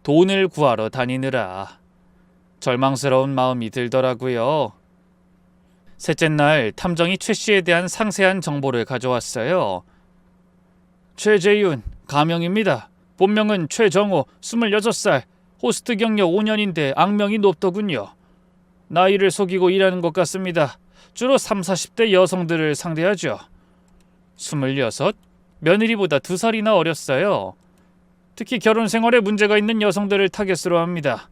돈을 구하러 다니느라. 절망스러운 마음이 들더라고요. 셋째 날 탐정이 최 씨에 대한 상세한 정보를 가져왔어요. 최재윤, 가명입니다. 본명은 최정호, 26살. 호스트 경력 5년인데 악명이 높더군요. 나이를 속이고 일하는 것 같습니다. 주로 30, 40대 여성들을 상대하죠. 26? 며느리보다 2살이나 어렸어요. 특히 결혼 생활에 문제가 있는 여성들을 타겟으로 합니다.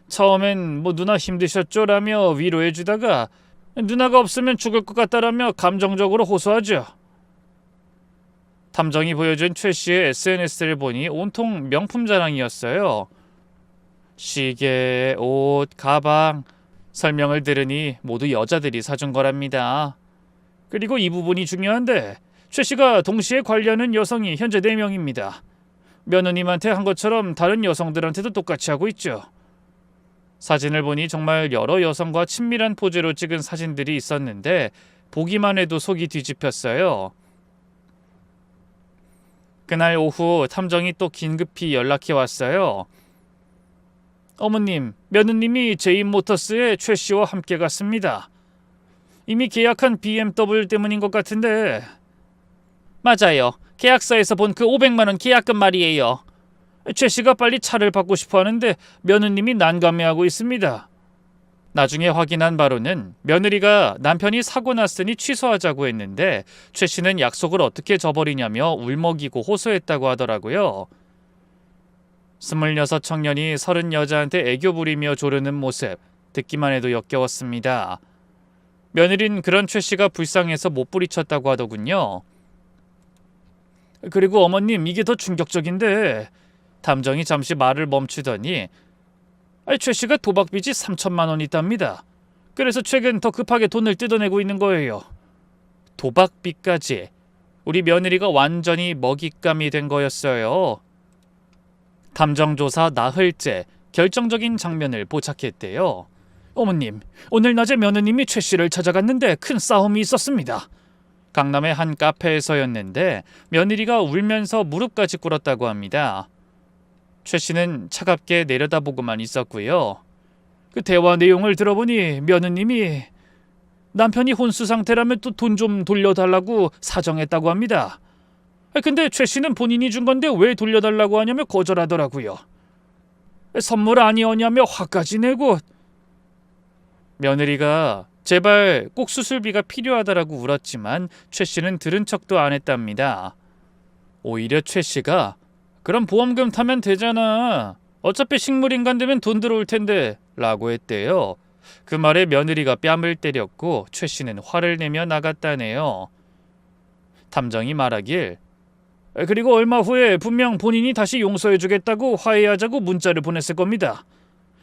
처음엔 누나 힘드셨죠? 라며 위로해주다가 누나가 없으면 죽을 것 같다라며 감정적으로 호소하죠. 탐정이 보여준 최 씨의 SNS를 보니 온통 명품 자랑이었어요. 시계, 옷, 가방, 설명을 들으니 모두 여자들이 사준 거랍니다. 그리고 이 부분이 중요한데 최 씨가 동시에 관리하는 여성이 현재 4명입니다. 며느님한테 한 것처럼 다른 여성들한테도 똑같이 하고 있죠. 사진을 보니 정말 여러 여성과 친밀한 포즈로 찍은 사진들이 있었는데 보기만 해도 속이 뒤집혔어요. 그날 오후 탐정이 또 긴급히 연락해 왔어요. 어머님, 며느님이 제이모터스의 최 씨와 함께 갔습니다. 이미 계약한 BMW 때문인 것 같은데. 맞아요. 계약서에서 본 그 500만 원 계약금 말이에요. 최 씨가 빨리 차를 받고 싶어 하는데 며느님이 난감해하고 있습니다. 나중에 확인한 바로는 며느리가 남편이 사고 났으니 취소하자고 했는데 최 씨는 약속을 어떻게 저버리냐며 울먹이고 호소했다고 하더라고요. 26 청년이 30 여자한테 애교 부리며 조르는 모습, 듣기만 해도 역겨웠습니다. 며느린 그런 최 씨가 불쌍해서 못 부리쳤다고 하더군요. 그리고 어머님, 이게 더 충격적인데, 담정이 잠시 말을 멈추더니 최 씨가 도박빚이 3천만 원 있답니다. 그래서 최근 더 급하게 돈을 뜯어내고 있는 거예요. 도박빚까지. 우리 며느리가 완전히 먹잇감이 된 거였어요. 담정조사 나흘째, 결정적인 장면을 포착했대요. 어머님, 오늘 낮에 며느님이 최 씨를 찾아갔는데 큰 싸움이 있었습니다. 강남의 한 카페에서였는데 며느리가 울면서 무릎까지 꿇었다고 합니다. 최 씨는 차갑게 내려다보고만 있었고요. 그 대화 내용을 들어보니 며느님이 남편이 혼수 상태라면 또 돈 좀 돌려달라고 사정했다고 합니다. 근데 최 씨는 본인이 준 건데 왜 돌려달라고 하냐며 거절하더라고요. 선물 아니었냐며 화까지 내고. 며느리가 제발 꼭 수술비가 필요하다라고 울었지만 최 씨는 들은 척도 안 했답니다. 오히려 최 씨가 그럼 보험금 타면 되잖아. 어차피 식물인간 되면 돈 들어올 텐데 라고 했대요. 그 말에 며느리가 뺨을 때렸고 최 씨는 화를 내며 나갔다네요. 담정이 말하길 그리고 얼마 후에 분명 본인이 다시 용서해주겠다고 화해하자고 문자를 보냈을 겁니다.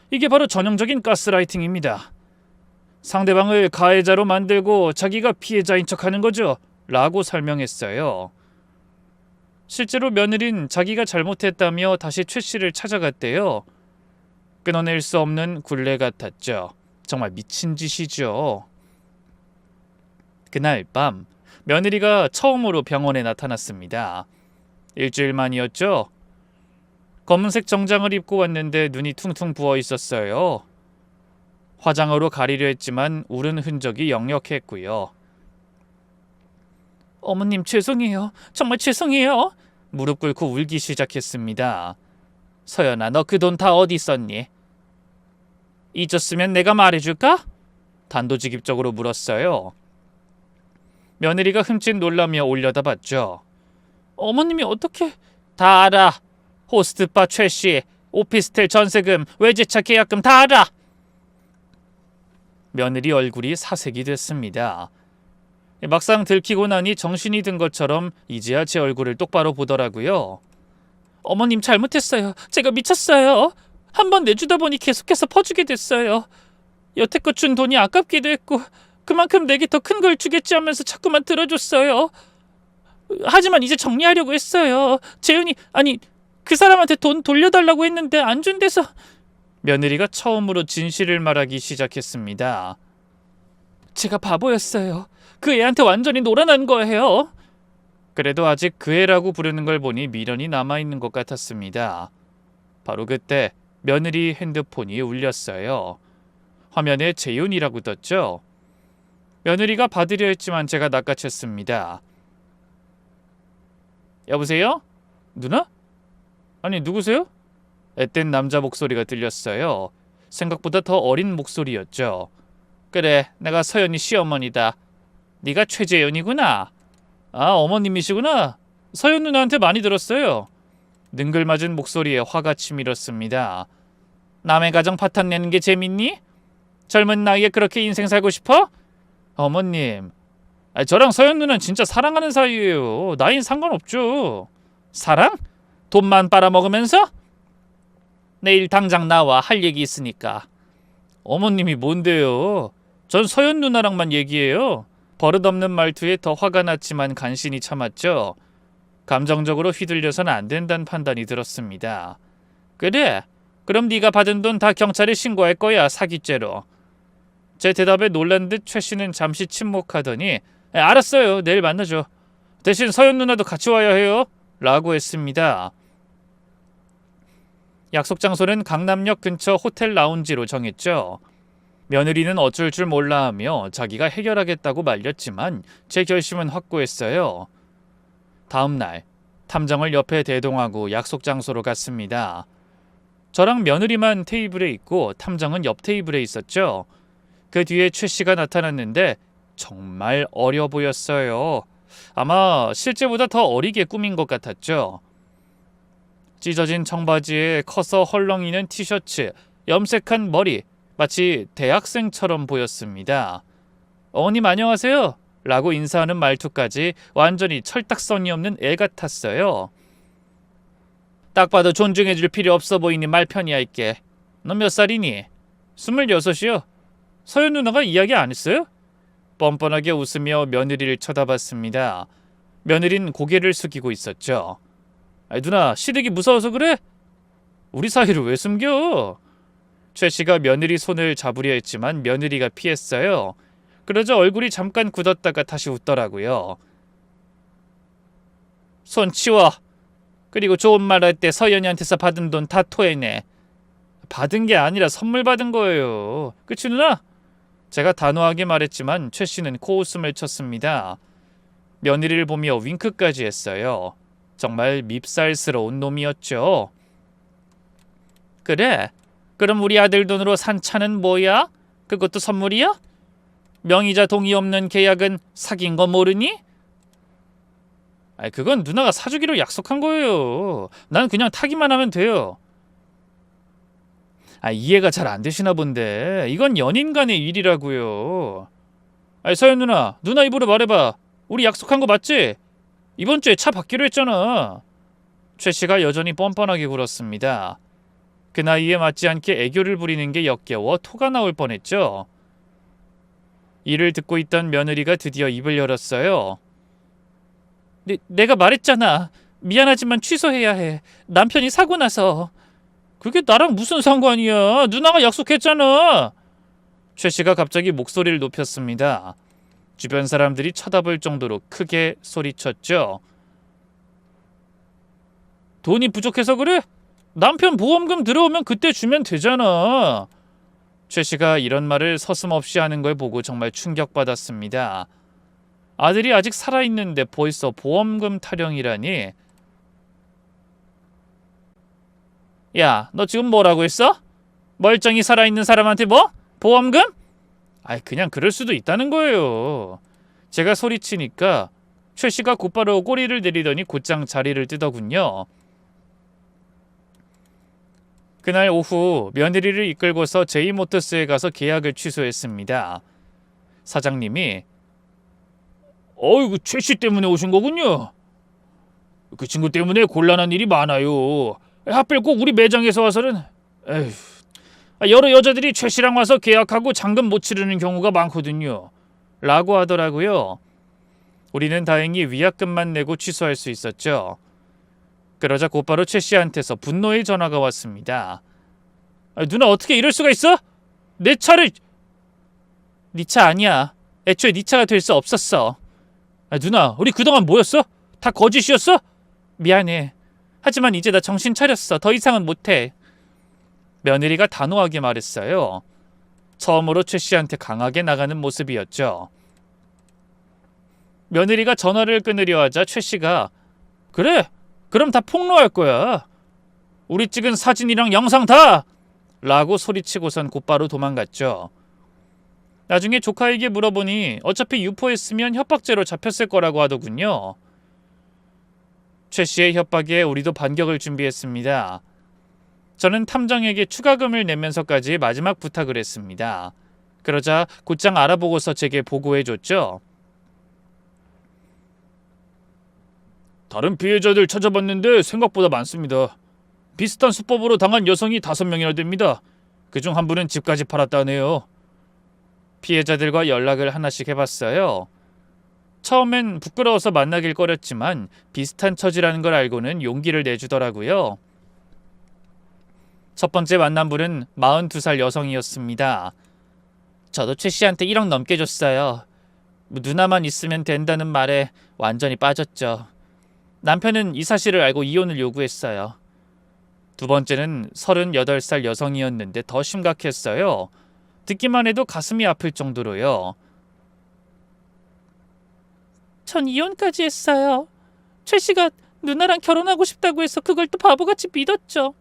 이게 바로 전형적인 가스라이팅입니다. 상대방을 가해자로 만들고 자기가 피해자인 척하는 거죠 라고 설명했어요. 실제로 며느린 자기가 잘못했다며 다시 최 씨를 찾아갔대요. 끊어낼 수 없는 굴레 같았죠. 정말 미친 짓이죠. 그날 밤 며느리가 처음으로 병원에 나타났습니다. 일주일 만이었죠. 검은색 정장을 입고 왔는데 눈이 퉁퉁 부어 있었어요. 화장으로 가리려 했지만 울은 흔적이 역력했고요. 어머님, 죄송해요. 정말 죄송해요. 무릎 꿇고 울기 시작했습니다. 서연아, 너 그 돈 다 어디 썼니? 잊었으면 내가 말해줄까? 단도직입적으로 물었어요. 며느리가 흠칫 놀라며 올려다봤죠. 어머님이 어떻게... 다 알아. 호스트바 최씨, 오피스텔 전세금, 외제차 계약금 다 알아. 며느리 얼굴이 사색이 됐습니다. 막상 들키고 나니 정신이 든 것처럼 이제야 제 얼굴을 똑바로 보더라고요. 어머님, 잘못했어요. 제가 미쳤어요. 한번 내주다 보니 계속해서 퍼주게 됐어요. 여태껏 준 돈이 아깝기도 했고 그만큼 내게 더 큰 걸 주겠지 하면서 자꾸만 들어줬어요. 하지만 이제 정리하려고 했어요. 재윤이, 아니 그 사람한테 돈 돌려달라고 했는데 안 준대서. 며느리가 처음으로 진실을 말하기 시작했습니다. 제가 바보였어요. 그 애한테 완전히 놀아난 거예요. 그래도 아직 그 애라고 부르는 걸 보니 미련이 남아있는 것 같았습니다. 바로 그때 며느리 핸드폰이 울렸어요. 화면에 재윤이라고 떴죠. 며느리가 받으려 했지만 제가 낚아챘습니다. 여보세요? 누나? 아니, 누구세요? 앳된 남자 목소리가 들렸어요. 생각보다 더 어린 목소리였죠. 그래, 내가 서연이 시어머니다. 네가 최재연이구나. 아, 어머님이시구나. 서연 누나한테 많이 들었어요. 능글맞은 목소리에 화가 치밀었습니다. 남의 가정 파탄 내는 게 재밌니? 젊은 나이에 그렇게 인생 살고 싶어? 어머님, 저랑 서연 누나는 진짜 사랑하는 사이예요. 나이는 상관없죠. 사랑? 돈만 빨아먹으면서? 내일 당장 나와. 할 얘기 있으니까. 어머님이 뭔데요? 전 서연 누나랑만 얘기해요. 버릇없는 말투에 더 화가 났지만 간신히 참았죠. 감정적으로 휘둘려서는 안 된다는 판단이 들었습니다. 그래, 그럼 네가 받은 돈 다 경찰에 신고할 거야. 사기죄로. 제 대답에 놀란 듯 최 씨는 잠시 침묵하더니 알았어요. 내일 만나죠. 대신 서연 누나도 같이 와야 해요. 라고 했습니다. 약속 장소는 강남역 근처 호텔 라운지로 정했죠. 며느리는 어쩔 줄 몰라 하며 자기가 해결하겠다고 말렸지만 제 결심은 확고했어요. 다음 날 탐정을 옆에 대동하고 약속 장소로 갔습니다. 저랑 며느리만 테이블에 있고 탐정은 옆 테이블에 있었죠. 그 뒤에 최 씨가 나타났는데 정말 어려 보였어요. 아마 실제보다 더 어리게 꾸민 것 같았죠. 찢어진 청바지에 커서 헐렁이는 티셔츠, 염색한 머리, 마치 대학생처럼 보였습니다. 어머님 안녕하세요 라고 인사하는 말투까지 완전히 철딱선이 없는 애 같았어요. 딱 봐도 존중해줄 필요 없어 보이니 말 편히 할게. 너 몇 살이니? 26이요. 서연 누나가 이야기 안 했어요? 뻔뻔하게 웃으며 며느리를 쳐다봤습니다. 며느린 고개를 숙이고 있었죠. 누나 시댁이 무서워서 그래? 우리 사이를 왜 숨겨? 최 씨가 며느리 손을 잡으려 했지만 며느리가 피했어요. 그러자 얼굴이 잠깐 굳었다가 다시 웃더라고요. 손 치워. 그리고 좋은 말 할 때 서연이한테서 받은 돈 다 토해내. 받은 게 아니라 선물 받은 거예요. 그치 누나? 제가 단호하게 말했지만 최 씨는 코웃음을 쳤습니다. 며느리를 보며 윙크까지 했어요. 정말 밉살스러운 놈이었죠. 그래? 그럼 우리 아들 돈으로 산 차는 뭐야? 그것도 선물이야? 명의자 동의 없는 계약은 사귄 거 모르니? 그건 누나가 사주기로 약속한 거예요. 난 그냥 타기만 하면 돼요. 이해가 잘 안 되시나 본데 이건 연인 간의 일이라고요. 서연 누나 입으로 말해봐. 우리 약속한 거 맞지? 이번 주에 차 받기로 했잖아. 최 씨가 여전히 뻔뻔하게 굴었습니다. 그 나이에 맞지 않게 애교를 부리는 게 역겨워 토가 나올 뻔했죠. 이를 듣고 있던 며느리가 드디어 입을 열었어요. 내가 말했잖아. 미안하지만 취소해야 해. 남편이 사고 나서. 그게 나랑 무슨 상관이야. 누나가 약속했잖아. 최 씨가 갑자기 목소리를 높였습니다. 주변 사람들이 쳐다볼 정도로 크게 소리쳤죠. 돈이 부족해서 그래? 남편 보험금 들어오면 그때 주면 되잖아. 최 씨가 이런 말을 서슴없이 하는 걸 보고 정말 충격받았습니다. 아들이 아직 살아있는데 벌써 보험금 타령이라니. 야, 너 지금 뭐라고 했어? 멀쩡히 살아있는 사람한테 뭐? 보험금? 그냥 그럴 수도 있다는 거예요. 제가 소리치니까 최 씨가 곧바로 꼬리를 내리더니 곧장 자리를 뜨더군요. 그날 오후 며느리를 이끌고서 제이모터스에 가서 계약을 취소했습니다. 사장님이 최 씨 때문에 오신 거군요. 그 친구 때문에 곤란한 일이 많아요. 하필 꼭 우리 매장에서 와서는 여러 여자들이 최 씨랑 와서 계약하고 잔금 못 치르는 경우가 많거든요. 라고 하더라고요. 우리는 다행히 위약금만 내고 취소할 수 있었죠. 그러자 곧바로 최 씨한테서 분노의 전화가 왔습니다. 누나 어떻게 이럴 수가 있어? 내 차를... 네 차 아니야. 애초에 네 차가 될 수 없었어. 누나 우리 그동안 뭐였어? 다 거짓이었어? 미안해. 하지만 이제 나 정신 차렸어. 더 이상은 못해. 며느리가 단호하게 말했어요. 처음으로 최 씨한테 강하게 나가는 모습이었죠. 며느리가 전화를 끊으려 하자 최 씨가 그래 그럼 다 폭로할 거야. 우리 찍은 사진이랑 영상 다! 라고 소리치고선 곧바로 도망갔죠. 나중에 조카에게 물어보니 어차피 유포했으면 협박죄로 잡혔을 거라고 하더군요. 최 씨의 협박에 우리도 반격을 준비했습니다. 저는 탐정에게 추가금을 내면서까지 마지막 부탁을 했습니다. 그러자 곧장 알아보고서 제게 보고해줬죠. 다른 피해자들 찾아봤는데 생각보다 많습니다. 비슷한 수법으로 당한 여성이 5명이나 됩니다. 그중 한 분은 집까지 팔았다네요. 피해자들과 연락을 하나씩 해봤어요. 처음엔 부끄러워서 만나길 꺼렸지만 비슷한 처지라는 걸 알고는 용기를 내주더라고요. 첫 번째 만난 분은 42살 여성이었습니다. 저도 최 씨한테 1억 넘게 줬어요. 누나만 있으면 된다는 말에 완전히 빠졌죠. 남편은 이 사실을 알고 이혼을 요구했어요. 두 번째는 38살 여성이었는데 더 심각했어요. 듣기만 해도 가슴이 아플 정도로요. 전 이혼까지 했어요. 최 씨가 누나랑 결혼하고 싶다고 해서 그걸 또 바보같이 믿었죠.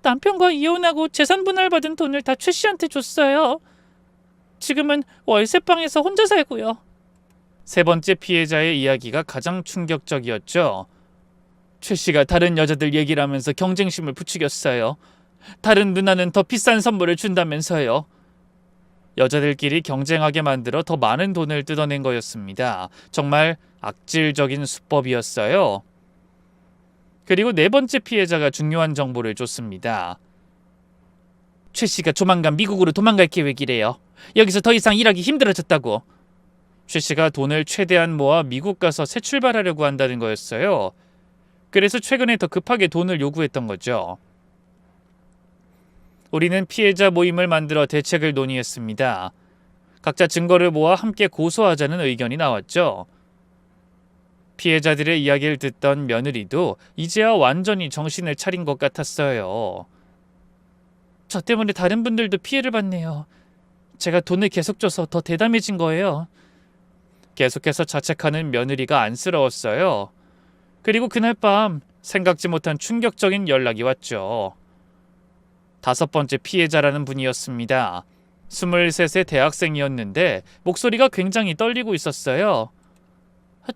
남편과 이혼하고 재산 분할받은 돈을 다 최 씨한테 줬어요. 지금은 월세방에서 혼자 살고요. 세 번째 피해자의 이야기가 가장 충격적이었죠. 최 씨가 다른 여자들 얘기를 하면서 경쟁심을 부추겼어요. 다른 누나는 더 비싼 선물을 준다면서요. 여자들끼리 경쟁하게 만들어 더 많은 돈을 뜯어낸 거였습니다. 정말 악질적인 수법이었어요. 그리고 네 번째 피해자가 중요한 정보를 줬습니다. 최 씨가 조만간 미국으로 도망갈 계획이래요. 여기서 더 이상 일하기 힘들어졌다고. 최 씨가 돈을 최대한 모아 미국 가서 새 출발하려고 한다는 거였어요. 그래서 최근에 더 급하게 돈을 요구했던 거죠. 우리는 피해자 모임을 만들어 대책을 논의했습니다. 각자 증거를 모아 함께 고소하자는 의견이 나왔죠. 피해자들의 이야기를 듣던 며느리도 이제야 완전히 정신을 차린 것 같았어요. 저 때문에 다른 분들도 피해를 받네요. 제가 돈을 계속 줘서 더 대담해진 거예요. 계속해서 자책하는 며느리가 안쓰러웠어요. 그리고 그날 밤 생각지 못한 충격적인 연락이 왔죠. 다섯 번째 피해자라는 분이었습니다. 23세 대학생이었는데 목소리가 굉장히 떨리고 있었어요.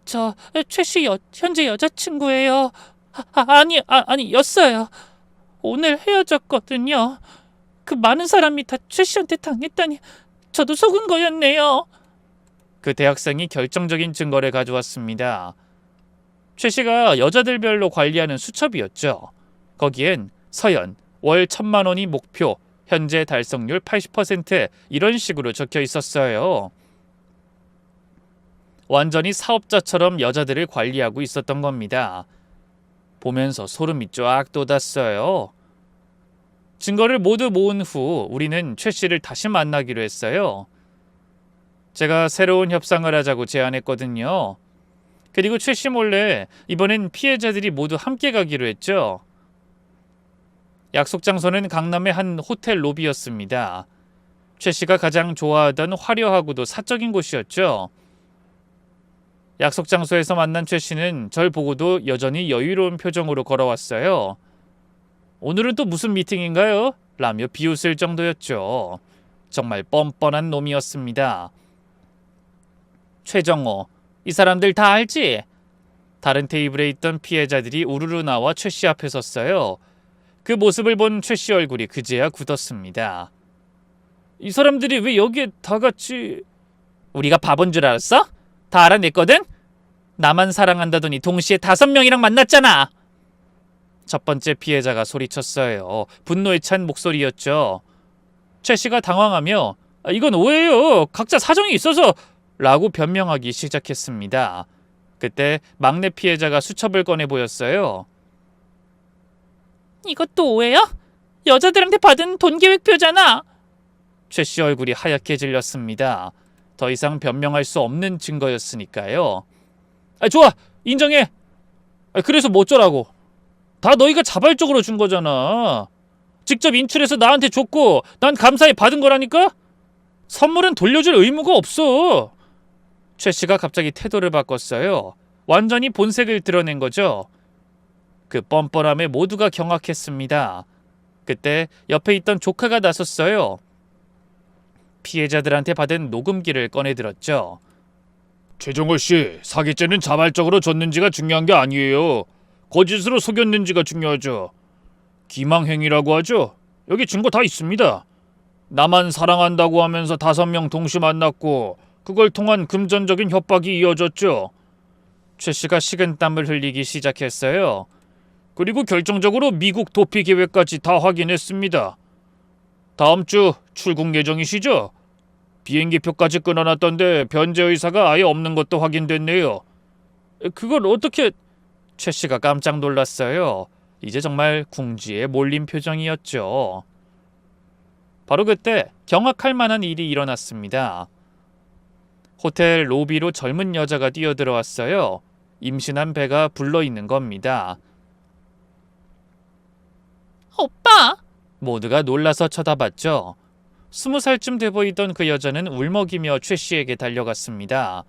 저 최 씨 현재 여자친구예요. 아니였어요. 오늘 헤어졌거든요. 그 많은 사람이 다 최 씨한테 당했다니 저도 속은 거였네요. 그 대학생이 결정적인 증거를 가져왔습니다. 최 씨가 여자들별로 관리하는 수첩이었죠. 거기엔 서연, 월 1,000만 원이 목표, 현재 달성률 80% 이런 식으로 적혀 있었어요. 완전히 사업자처럼 여자들을 관리하고 있었던 겁니다. 보면서 소름이 쫙 돋았어요. 증거를 모두 모은 후 우리는 최 씨를 다시 만나기로 했어요. 제가 새로운 협상을 하자고 제안했거든요. 그리고 최 씨 몰래 이번엔 피해자들이 모두 함께 가기로 했죠. 약속 장소는 강남의 한 호텔 로비였습니다. 최 씨가 가장 좋아하던 화려하고도 사적인 곳이었죠. 약속 장소에서 만난 최 씨는 절 보고도 여전히 여유로운 표정으로 걸어왔어요. 오늘은 또 무슨 미팅인가요? 라며 비웃을 정도였죠. 정말 뻔뻔한 놈이었습니다. 최정호, 이 사람들 다 알지? 다른 테이블에 있던 피해자들이 우르르 나와 최 씨 앞에 섰어요. 그 모습을 본 최 씨 얼굴이 그제야 굳었습니다. 이 사람들이 왜 여기에 다 같이... 우리가 바본 줄 알았어? 다 알아냈거든? 나만 사랑한다더니 동시에 5명이랑 만났잖아. 첫 번째 피해자가 소리쳤어요. 분노에 찬 목소리였죠. 최 씨가 당황하며 이건 오해예요. 각자 사정이 있어서 라고 변명하기 시작했습니다. 그때 막내 피해자가 수첩을 꺼내 보였어요. 이것도 오해야? 여자들한테 받은 돈 계획표잖아. 최 씨 얼굴이 하얗게 질렸습니다. 더 이상 변명할 수 없는 증거였으니까요. 좋아, 인정해. 그래서 뭐 어쩌라고. 다 너희가 자발적으로 준 거잖아. 직접 인출해서 나한테 줬고 난 감사히 받은 거라니까? 선물은 돌려줄 의무가 없어. 최 씨가 갑자기 태도를 바꿨어요. 완전히 본색을 드러낸 거죠. 그 뻔뻔함에 모두가 경악했습니다. 그때 옆에 있던 조카가 나섰어요. 피해자들한테 받은 녹음기를 꺼내들었죠. 최정호 씨, 사기죄는 자발적으로 줬는지가 중요한 게 아니에요. 거짓으로 속였는지가 중요하죠. 기망행위라고 하죠. 여기 증거 다 있습니다. 나만 사랑한다고 하면서 5명 동시 만났고 그걸 통한 금전적인 협박이 이어졌죠. 최 씨가 식은땀을 흘리기 시작했어요. 그리고 결정적으로 미국 도피 계획까지 다 확인했습니다. 다음 주 출국 예정이시죠? 비행기표까지 끊어놨던데 변제 의사가 아예 없는 것도 확인됐네요. 그걸 어떻게... 최 씨가 깜짝 놀랐어요. 이제 정말 궁지에 몰린 표정이었죠. 바로 그때 경악할 만한 일이 일어났습니다. 호텔 로비로 젊은 여자가 뛰어들어왔어요. 임신한 배가 불러있는 겁니다. 오빠! 모두가 놀라서 쳐다봤죠. 20살쯤 돼 보이던 그 여자는 울먹이며 최 씨에게 달려갔습니다.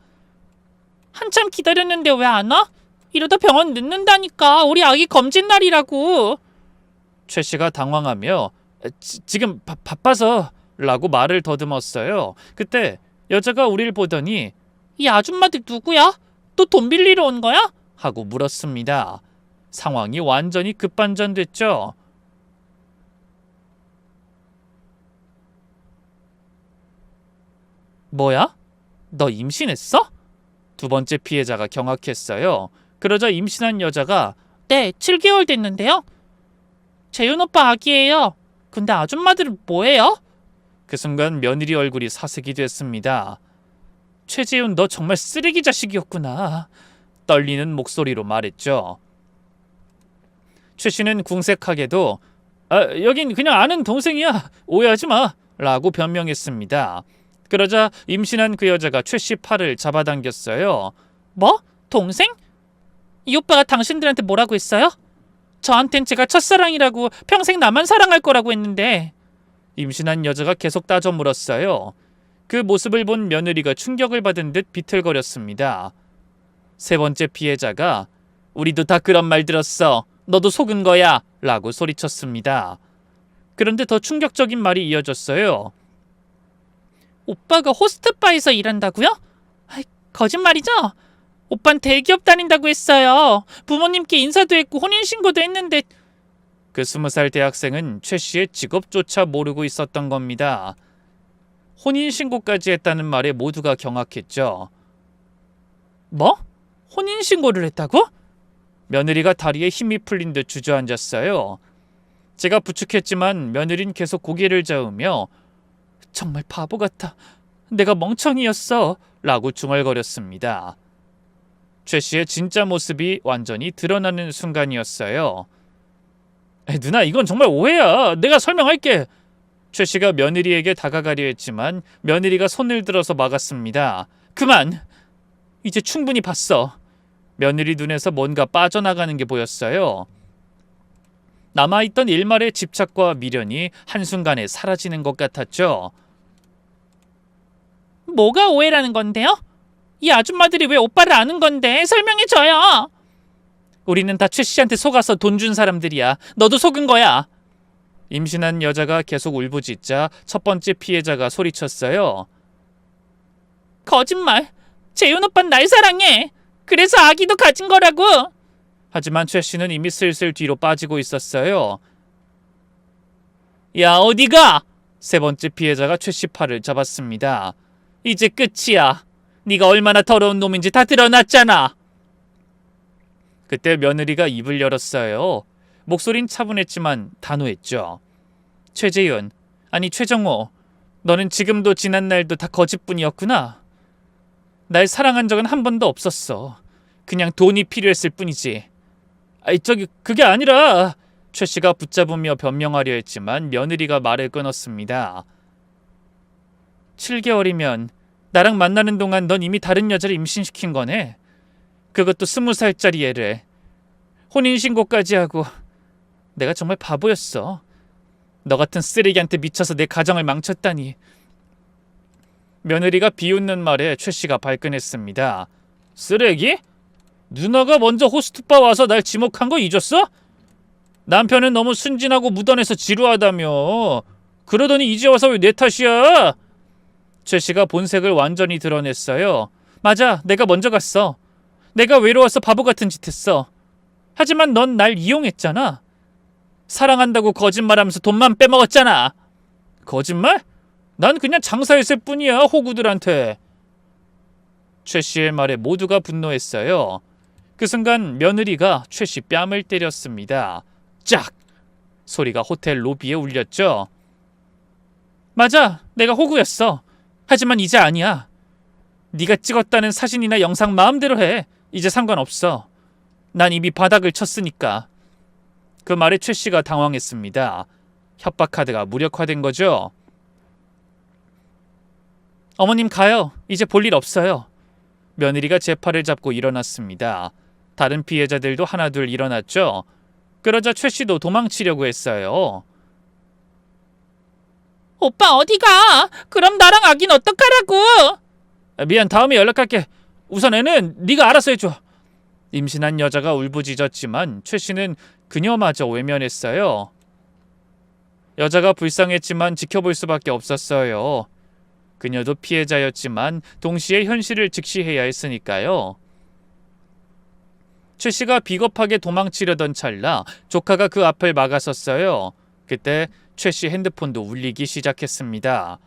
한참 기다렸는데 왜 안 와? 이러다 병원 늦는다니까. 우리 아기 검진 날이라고. 최 씨가 당황하며 지금 바빠서 라고 말을 더듬었어요. 그때 여자가 우릴 보더니 이 아줌마들 누구야? 또 돈 빌리러 온 거야? 하고 물었습니다. 상황이 완전히 급반전됐죠. 뭐야? 너 임신했어? 두 번째 피해자가 경악했어요. 그러자 임신한 여자가 네, 7개월 됐는데요. 재윤 오빠 아기예요. 근데 아줌마들은 뭐예요? 그 순간 며느리 얼굴이 사색이 됐습니다. 최재윤, 너 정말 쓰레기 자식이었구나. 떨리는 목소리로 말했죠. 최 씨는 궁색하게도 여긴 그냥 아는 동생이야. 오해하지 마. 라고 변명했습니다. 그러자 임신한 그 여자가 최 씨 팔을 잡아당겼어요. 뭐? 동생? 이 오빠가 당신들한테 뭐라고 했어요? 저한텐 제가 첫사랑이라고 평생 나만 사랑할 거라고 했는데. 임신한 여자가 계속 따져 물었어요. 그 모습을 본 며느리가 충격을 받은 듯 비틀거렸습니다. 세 번째 피해자가 우리도 다 그런 말 들었어. 너도 속은 거야. 라고 소리쳤습니다. 그런데 더 충격적인 말이 이어졌어요. 오빠가 호스트바에서 일한다고요? 아이, 거짓말이죠? 오빤 대기업 다닌다고 했어요. 부모님께 인사도 했고 혼인신고도 했는데. 그 20살 대학생은 최 씨의 직업조차 모르고 있었던 겁니다. 혼인신고까지 했다는 말에 모두가 경악했죠. 뭐? 혼인신고를 했다고? 며느리가 다리에 힘이 풀린 듯 주저앉았어요. 제가 부축했지만 며느린 계속 고개를 저으며 정말 바보 같아. 내가 멍청이였어. 라고 중얼거렸습니다. 최 씨의 진짜 모습이 완전히 드러나는 순간이었어요. 누나, 이건 정말 오해야. 내가 설명할게. 최 씨가 며느리에게 다가가려 했지만 며느리가 손을 들어서 막았습니다. 그만! 이제 충분히 봤어. 며느리 눈에서 뭔가 빠져나가는 게 보였어요. 남아있던 일말의 집착과 미련이 한순간에 사라지는 것 같았죠. 뭐가 오해라는 건데요? 이 아줌마들이 왜 오빠를 아는 건데 설명해줘요. 우리는 다 최 씨한테 속아서 돈 준 사람들이야. 너도 속은 거야. 임신한 여자가 계속 울부짖자 첫 번째 피해자가 소리쳤어요. 거짓말. 재윤 오빠는 날 사랑해. 그래서 아기도 가진 거라고. 하지만 최 씨는 이미 슬슬 뒤로 빠지고 있었어요. 야, 어디가? 세 번째 피해자가 최 씨 팔을 잡았습니다. 이제 끝이야. 네가 얼마나 더러운 놈인지 다 드러났잖아. 그때 며느리가 입을 열었어요. 목소린 차분했지만 단호했죠. 최재윤, 아니 최정호, 너는 지금도 지난날도 다 거짓뿐이었구나. 날 사랑한 적은 한 번도 없었어. 그냥 돈이 필요했을 뿐이지. 그게 아니라. 최 씨가 붙잡으며 변명하려 했지만 며느리가 말을 끊었습니다. 7개월이면 나랑 만나는 동안 넌 이미 다른 여자를 임신시킨 거네. 그것도 20살짜리 애를. 혼인신고까지 하고. 내가 정말 바보였어. 너 같은 쓰레기한테 미쳐서 내 가정을 망쳤다니. 며느리가 비웃는 말에 최 씨가 발끈했습니다. 쓰레기? 누나가 먼저 호스트바 와서 날 지목한 거 잊었어? 남편은 너무 순진하고 무던해서 지루하다며. 그러더니 이제 와서 왜 내 탓이야? 최 씨가 본색을 완전히 드러냈어요. 맞아, 내가 먼저 갔어. 내가 외로워서 바보 같은 짓 했어. 하지만 넌 날 이용했잖아. 사랑한다고 거짓말하면서 돈만 빼먹었잖아. 거짓말? 난 그냥 장사했을 뿐이야, 호구들한테. 최 씨의 말에 모두가 분노했어요. 그 순간 며느리가 최 씨 뺨을 때렸습니다. 짝! 소리가 호텔 로비에 울렸죠. 맞아, 내가 호구였어. 하지만 이제 아니야. 네가 찍었다는 사진이나 영상 마음대로 해. 이제 상관없어. 난 이미 바닥을 쳤으니까. 그 말에 최 씨가 당황했습니다. 협박 카드가 무력화된 거죠. 어머님 가요. 이제 볼 일 없어요. 며느리가 제 팔을 잡고 일어났습니다. 다른 피해자들도 하나둘 일어났죠. 그러자 최 씨도 도망치려고 했어요. 오빠 어디 가? 그럼 나랑 아긴 어떡하라고? 미안, 다음에 연락할게. 우선 애는 네가 알아서 해줘. 임신한 여자가 울부짖었지만 최 씨는 그녀마저 외면했어요. 여자가 불쌍했지만 지켜볼 수밖에 없었어요. 그녀도 피해자였지만 동시에 현실을 직시해야 했으니까요. 최 씨가 비겁하게 도망치려던 찰나 조카가 그 앞을 막아섰어요. 그때 최 씨 핸드폰도 울리기 시작했습니다.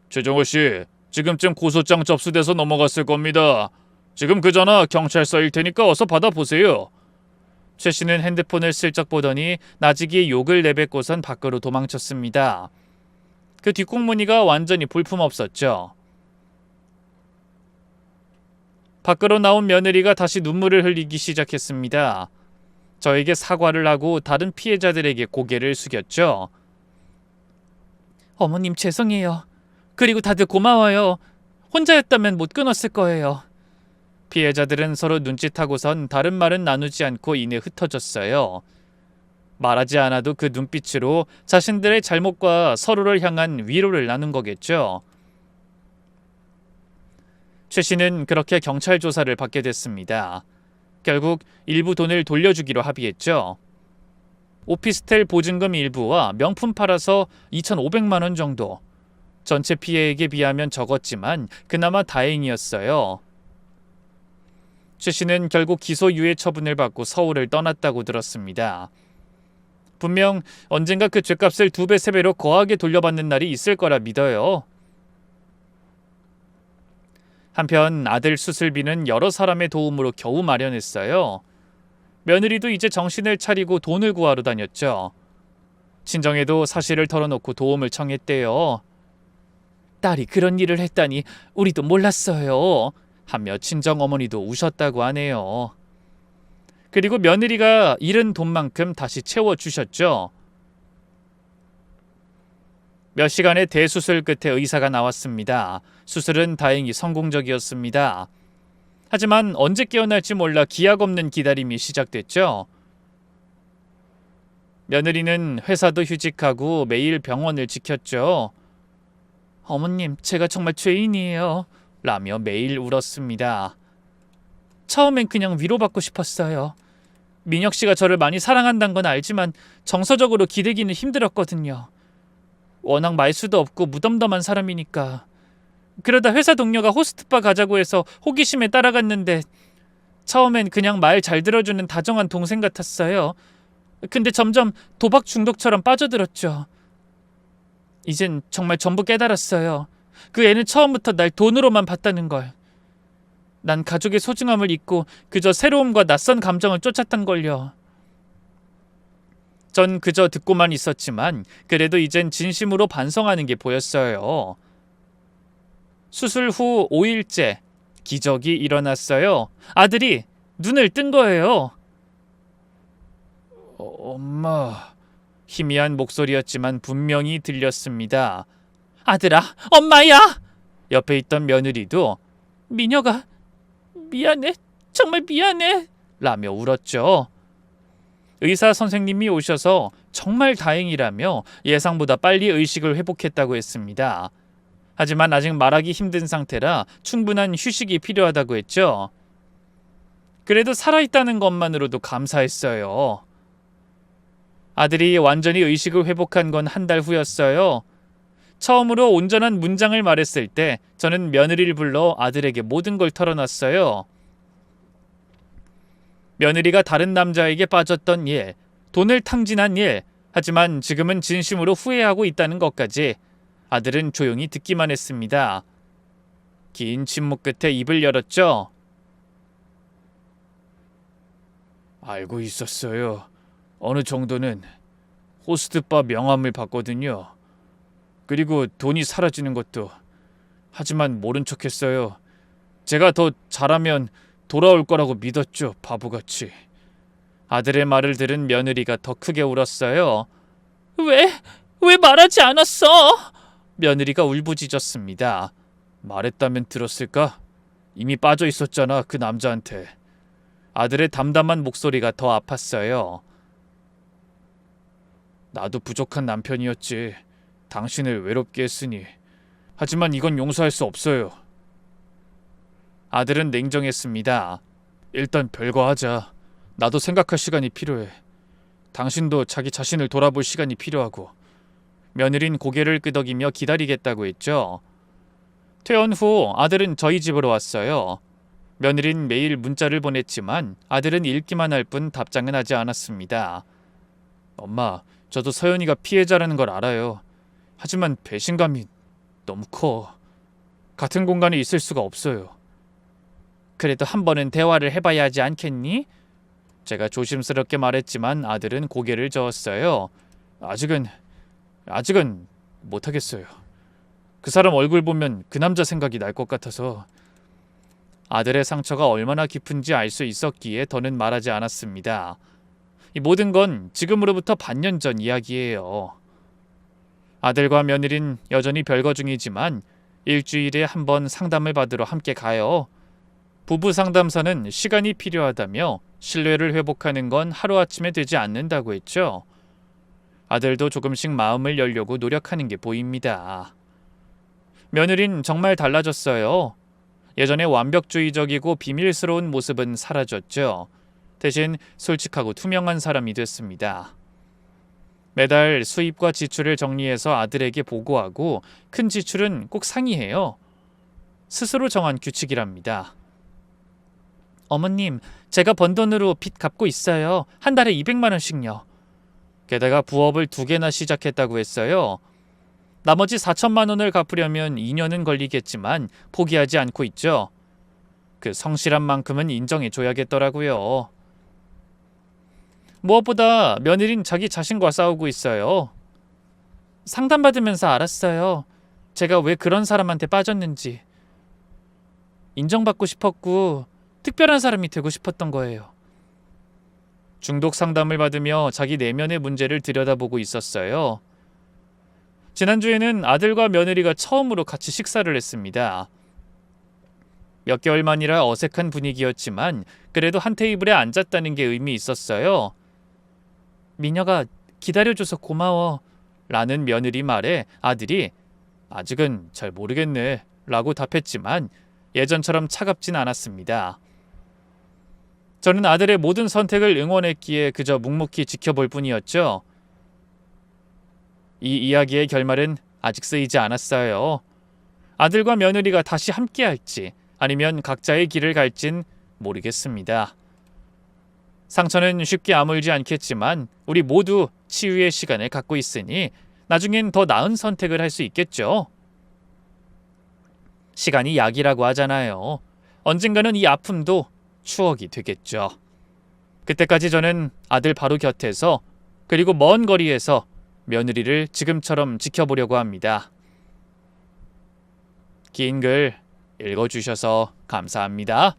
최정호 씨, 지금쯤 고소장 접수돼서 넘어갔을 겁니다. 지금 그 전화 경찰서일 테니까 어서 받아보세요. 최 씨는 핸드폰을 슬쩍 보더니 나지기에 욕을 내뱉고선 밖으로 도망쳤습니다. 그 뒷공무니가 완전히 볼품없었죠. 밖으로 나온 며느리가 다시 눈물을 흘리기 시작했습니다. 저에게 사과를 하고 다른 피해자들에게 고개를 숙였죠. 어머님 죄송해요. 그리고 다들 고마워요. 혼자였다면 못 끊었을 거예요. 피해자들은 서로 눈짓하고선 다른 말은 나누지 않고 이내 흩어졌어요. 말하지 않아도 그 눈빛으로 자신들의 잘못과 서로를 향한 위로를 나눈 거겠죠. 최 씨는 그렇게 경찰 조사를 받게 됐습니다. 결국 일부 돈을 돌려주기로 합의했죠. 오피스텔 보증금 일부와 명품 팔아서 2,500만 원 정도. 전체 피해액에 비하면 적었지만 그나마 다행이었어요. 최 씨는 결국 기소유예 처분을 받고 서울을 떠났다고 들었습니다. 분명 언젠가 그 죗값을 2배, 3배로 거하게 돌려받는 날이 있을 거라 믿어요. 한편 아들 수술비는 여러 사람의 도움으로 겨우 마련했어요. 며느리도 이제 정신을 차리고 돈을 구하러 다녔죠. 친정에도 사실을 털어놓고 도움을 청했대요. 딸이 그런 일을 했다니 우리도 몰랐어요. 하며 친정 어머니도 우셨다고 하네요. 그리고 며느리가 잃은 돈만큼 다시 채워주셨죠. 몇 시간의 대수술 끝에 의사가 나왔습니다. 수술은 다행히 성공적이었습니다. 하지만 언제 깨어날지 몰라 기약 없는 기다림이 시작됐죠. 며느리는 회사도 휴직하고 매일 병원을 지켰죠. 어머님, 제가 정말 죄인이에요. 라며 매일 울었습니다. 처음엔 그냥 위로받고 싶었어요. 민혁 씨가 저를 많이 사랑한다는 건 알지만 정서적으로 기대기는 힘들었거든요. 워낙 말수도 없고 무덤덤한 사람이니까. 그러다 회사 동료가 호스트바 가자고 해서 호기심에 따라갔는데 처음엔 그냥 말 잘 들어주는 다정한 동생 같았어요. 근데 점점 도박 중독처럼 빠져들었죠. 이젠 정말 전부 깨달았어요. 그 애는 처음부터 날 돈으로만 봤다는 걸. 난 가족의 소중함을 잊고 그저 새로움과 낯선 감정을 쫓았던 걸요. 전 그저 듣고만 있었지만 그래도 이젠 진심으로 반성하는 게 보였어요. 수술 후 5일째 기적이 일어났어요. 아들이 눈을 뜬 거예요. 엄마. 희미한 목소리였지만 분명히 들렸습니다. 아들아, 엄마야. 옆에 있던 며느리도 민혁아, 미안해. 정말 미안해. 라며 울었죠. 의사 선생님이 오셔서 정말 다행이라며 예상보다 빨리 의식을 회복했다고 했습니다. 하지만 아직 말하기 힘든 상태라 충분한 휴식이 필요하다고 했죠. 그래도 살아있다는 것만으로도 감사했어요. 아들이 완전히 의식을 회복한 건 한 달 후였어요. 처음으로 온전한 문장을 말했을 때 저는 며느리를 불러 아들에게 모든 걸 털어놨어요. 며느리가 다른 남자에게 빠졌던 일, 돈을 탕진한 일, 하지만 지금은 진심으로 후회하고 있다는 것까지 아들은 조용히 듣기만 했습니다. 긴 침묵 끝에 입을 열었죠. 알고 있었어요. 어느 정도는 호스트바 명함을 받거든요. 그리고 돈이 사라지는 것도. 하지만 모른 척했어요. 제가 더 잘하면 돌아올 거라고 믿었죠, 바보같이. 아들의 말을 들은 며느리가 더 크게 울었어요. 왜 말하지 않았어? 며느리가 울부짖었습니다. 말했다면 들었을까? 이미 빠져 있었잖아, 그 남자한테. 아들의 담담한 목소리가 더 아팠어요. 나도 부족한 남편이었지. 당신을 외롭게 했으니. 하지만 이건 용서할 수 없어요. 아들은 냉정했습니다. 일단 별거 하자. 나도 생각할 시간이 필요해. 당신도 자기 자신을 돌아볼 시간이 필요하고. 며느린 고개를 끄덕이며 기다리겠다고 했죠. 퇴원 후 아들은 저희 집으로 왔어요. 며느린 매일 문자를 보냈지만 아들은 읽기만 할 뿐 답장은 하지 않았습니다. 엄마, 저도 서연이가 피해자라는 걸 알아요. 하지만 배신감이 너무 커. 같은 공간에 있을 수가 없어요. 그래도 한 번은 대화를 해봐야 하지 않겠니? 제가 조심스럽게 말했지만 아들은 고개를 저었어요. 아직은 못하겠어요. 그 사람 얼굴 보면 그 남자 생각이 날 것 같아서. 아들의 상처가 얼마나 깊은지 알 수 있었기에 더는 말하지 않았습니다. 이 모든 건 지금으로부터 반년 전 이야기예요. 아들과 며느린 여전히 별거 중이지만 일주일에 한 번 상담을 받으러 함께 가요. 부부 상담사는 시간이 필요하다며 신뢰를 회복하는 건 하루아침에 되지 않는다고 했죠. 아들도 조금씩 마음을 열려고 노력하는 게 보입니다. 며느린 정말 달라졌어요. 예전에 완벽주의적이고 비밀스러운 모습은 사라졌죠. 대신 솔직하고 투명한 사람이 됐습니다. 매달 수입과 지출을 정리해서 아들에게 보고하고 큰 지출은 꼭 상의해요. 스스로 정한 규칙이랍니다. 어머님, 제가 번 돈으로 빚 갚고 있어요. 한 달에 200만 원씩요. 게다가 부업을 2개나 시작했다고 했어요. 나머지 4천만 원을 갚으려면 2년은 걸리겠지만 포기하지 않고 있죠. 그 성실한 만큼은 인정해줘야겠더라고요. 무엇보다 며느린 자기 자신과 싸우고 있어요. 상담받으면서 알았어요. 제가 왜 그런 사람한테 빠졌는지. 인정받고 싶었고 특별한 사람이 되고 싶었던 거예요. 중독 상담을 받으며 자기 내면의 문제를 들여다보고 있었어요. 지난주에는 아들과 며느리가 처음으로 같이 식사를 했습니다. 몇 개월 만이라 어색한 분위기였지만 그래도 한 테이블에 앉았다는 게 의미 있었어요. 미녀가 기다려줘서 고마워 라는 며느리 말에 아들이 아직은 잘 모르겠네 라고 답했지만 예전처럼 차갑진 않았습니다. 저는 아들의 모든 선택을 응원했기에 그저 묵묵히 지켜볼 뿐이었죠. 이 이야기의 결말은 아직 쓰이지 않았어요. 아들과 며느리가 다시 함께할지 아니면 각자의 길을 갈진 모르겠습니다. 상처는 쉽게 아물지 않겠지만 우리 모두 치유의 시간을 갖고 있으니 나중엔 더 나은 선택을 할 수 있겠죠. 시간이 약이라고 하잖아요. 언젠가는 이 아픔도 추억이 되겠죠. 그때까지 저는 아들 바로 곁에서 그리고 먼 거리에서 며느리를 지금처럼 지켜보려고 합니다. 긴 글 읽어주셔서 감사합니다.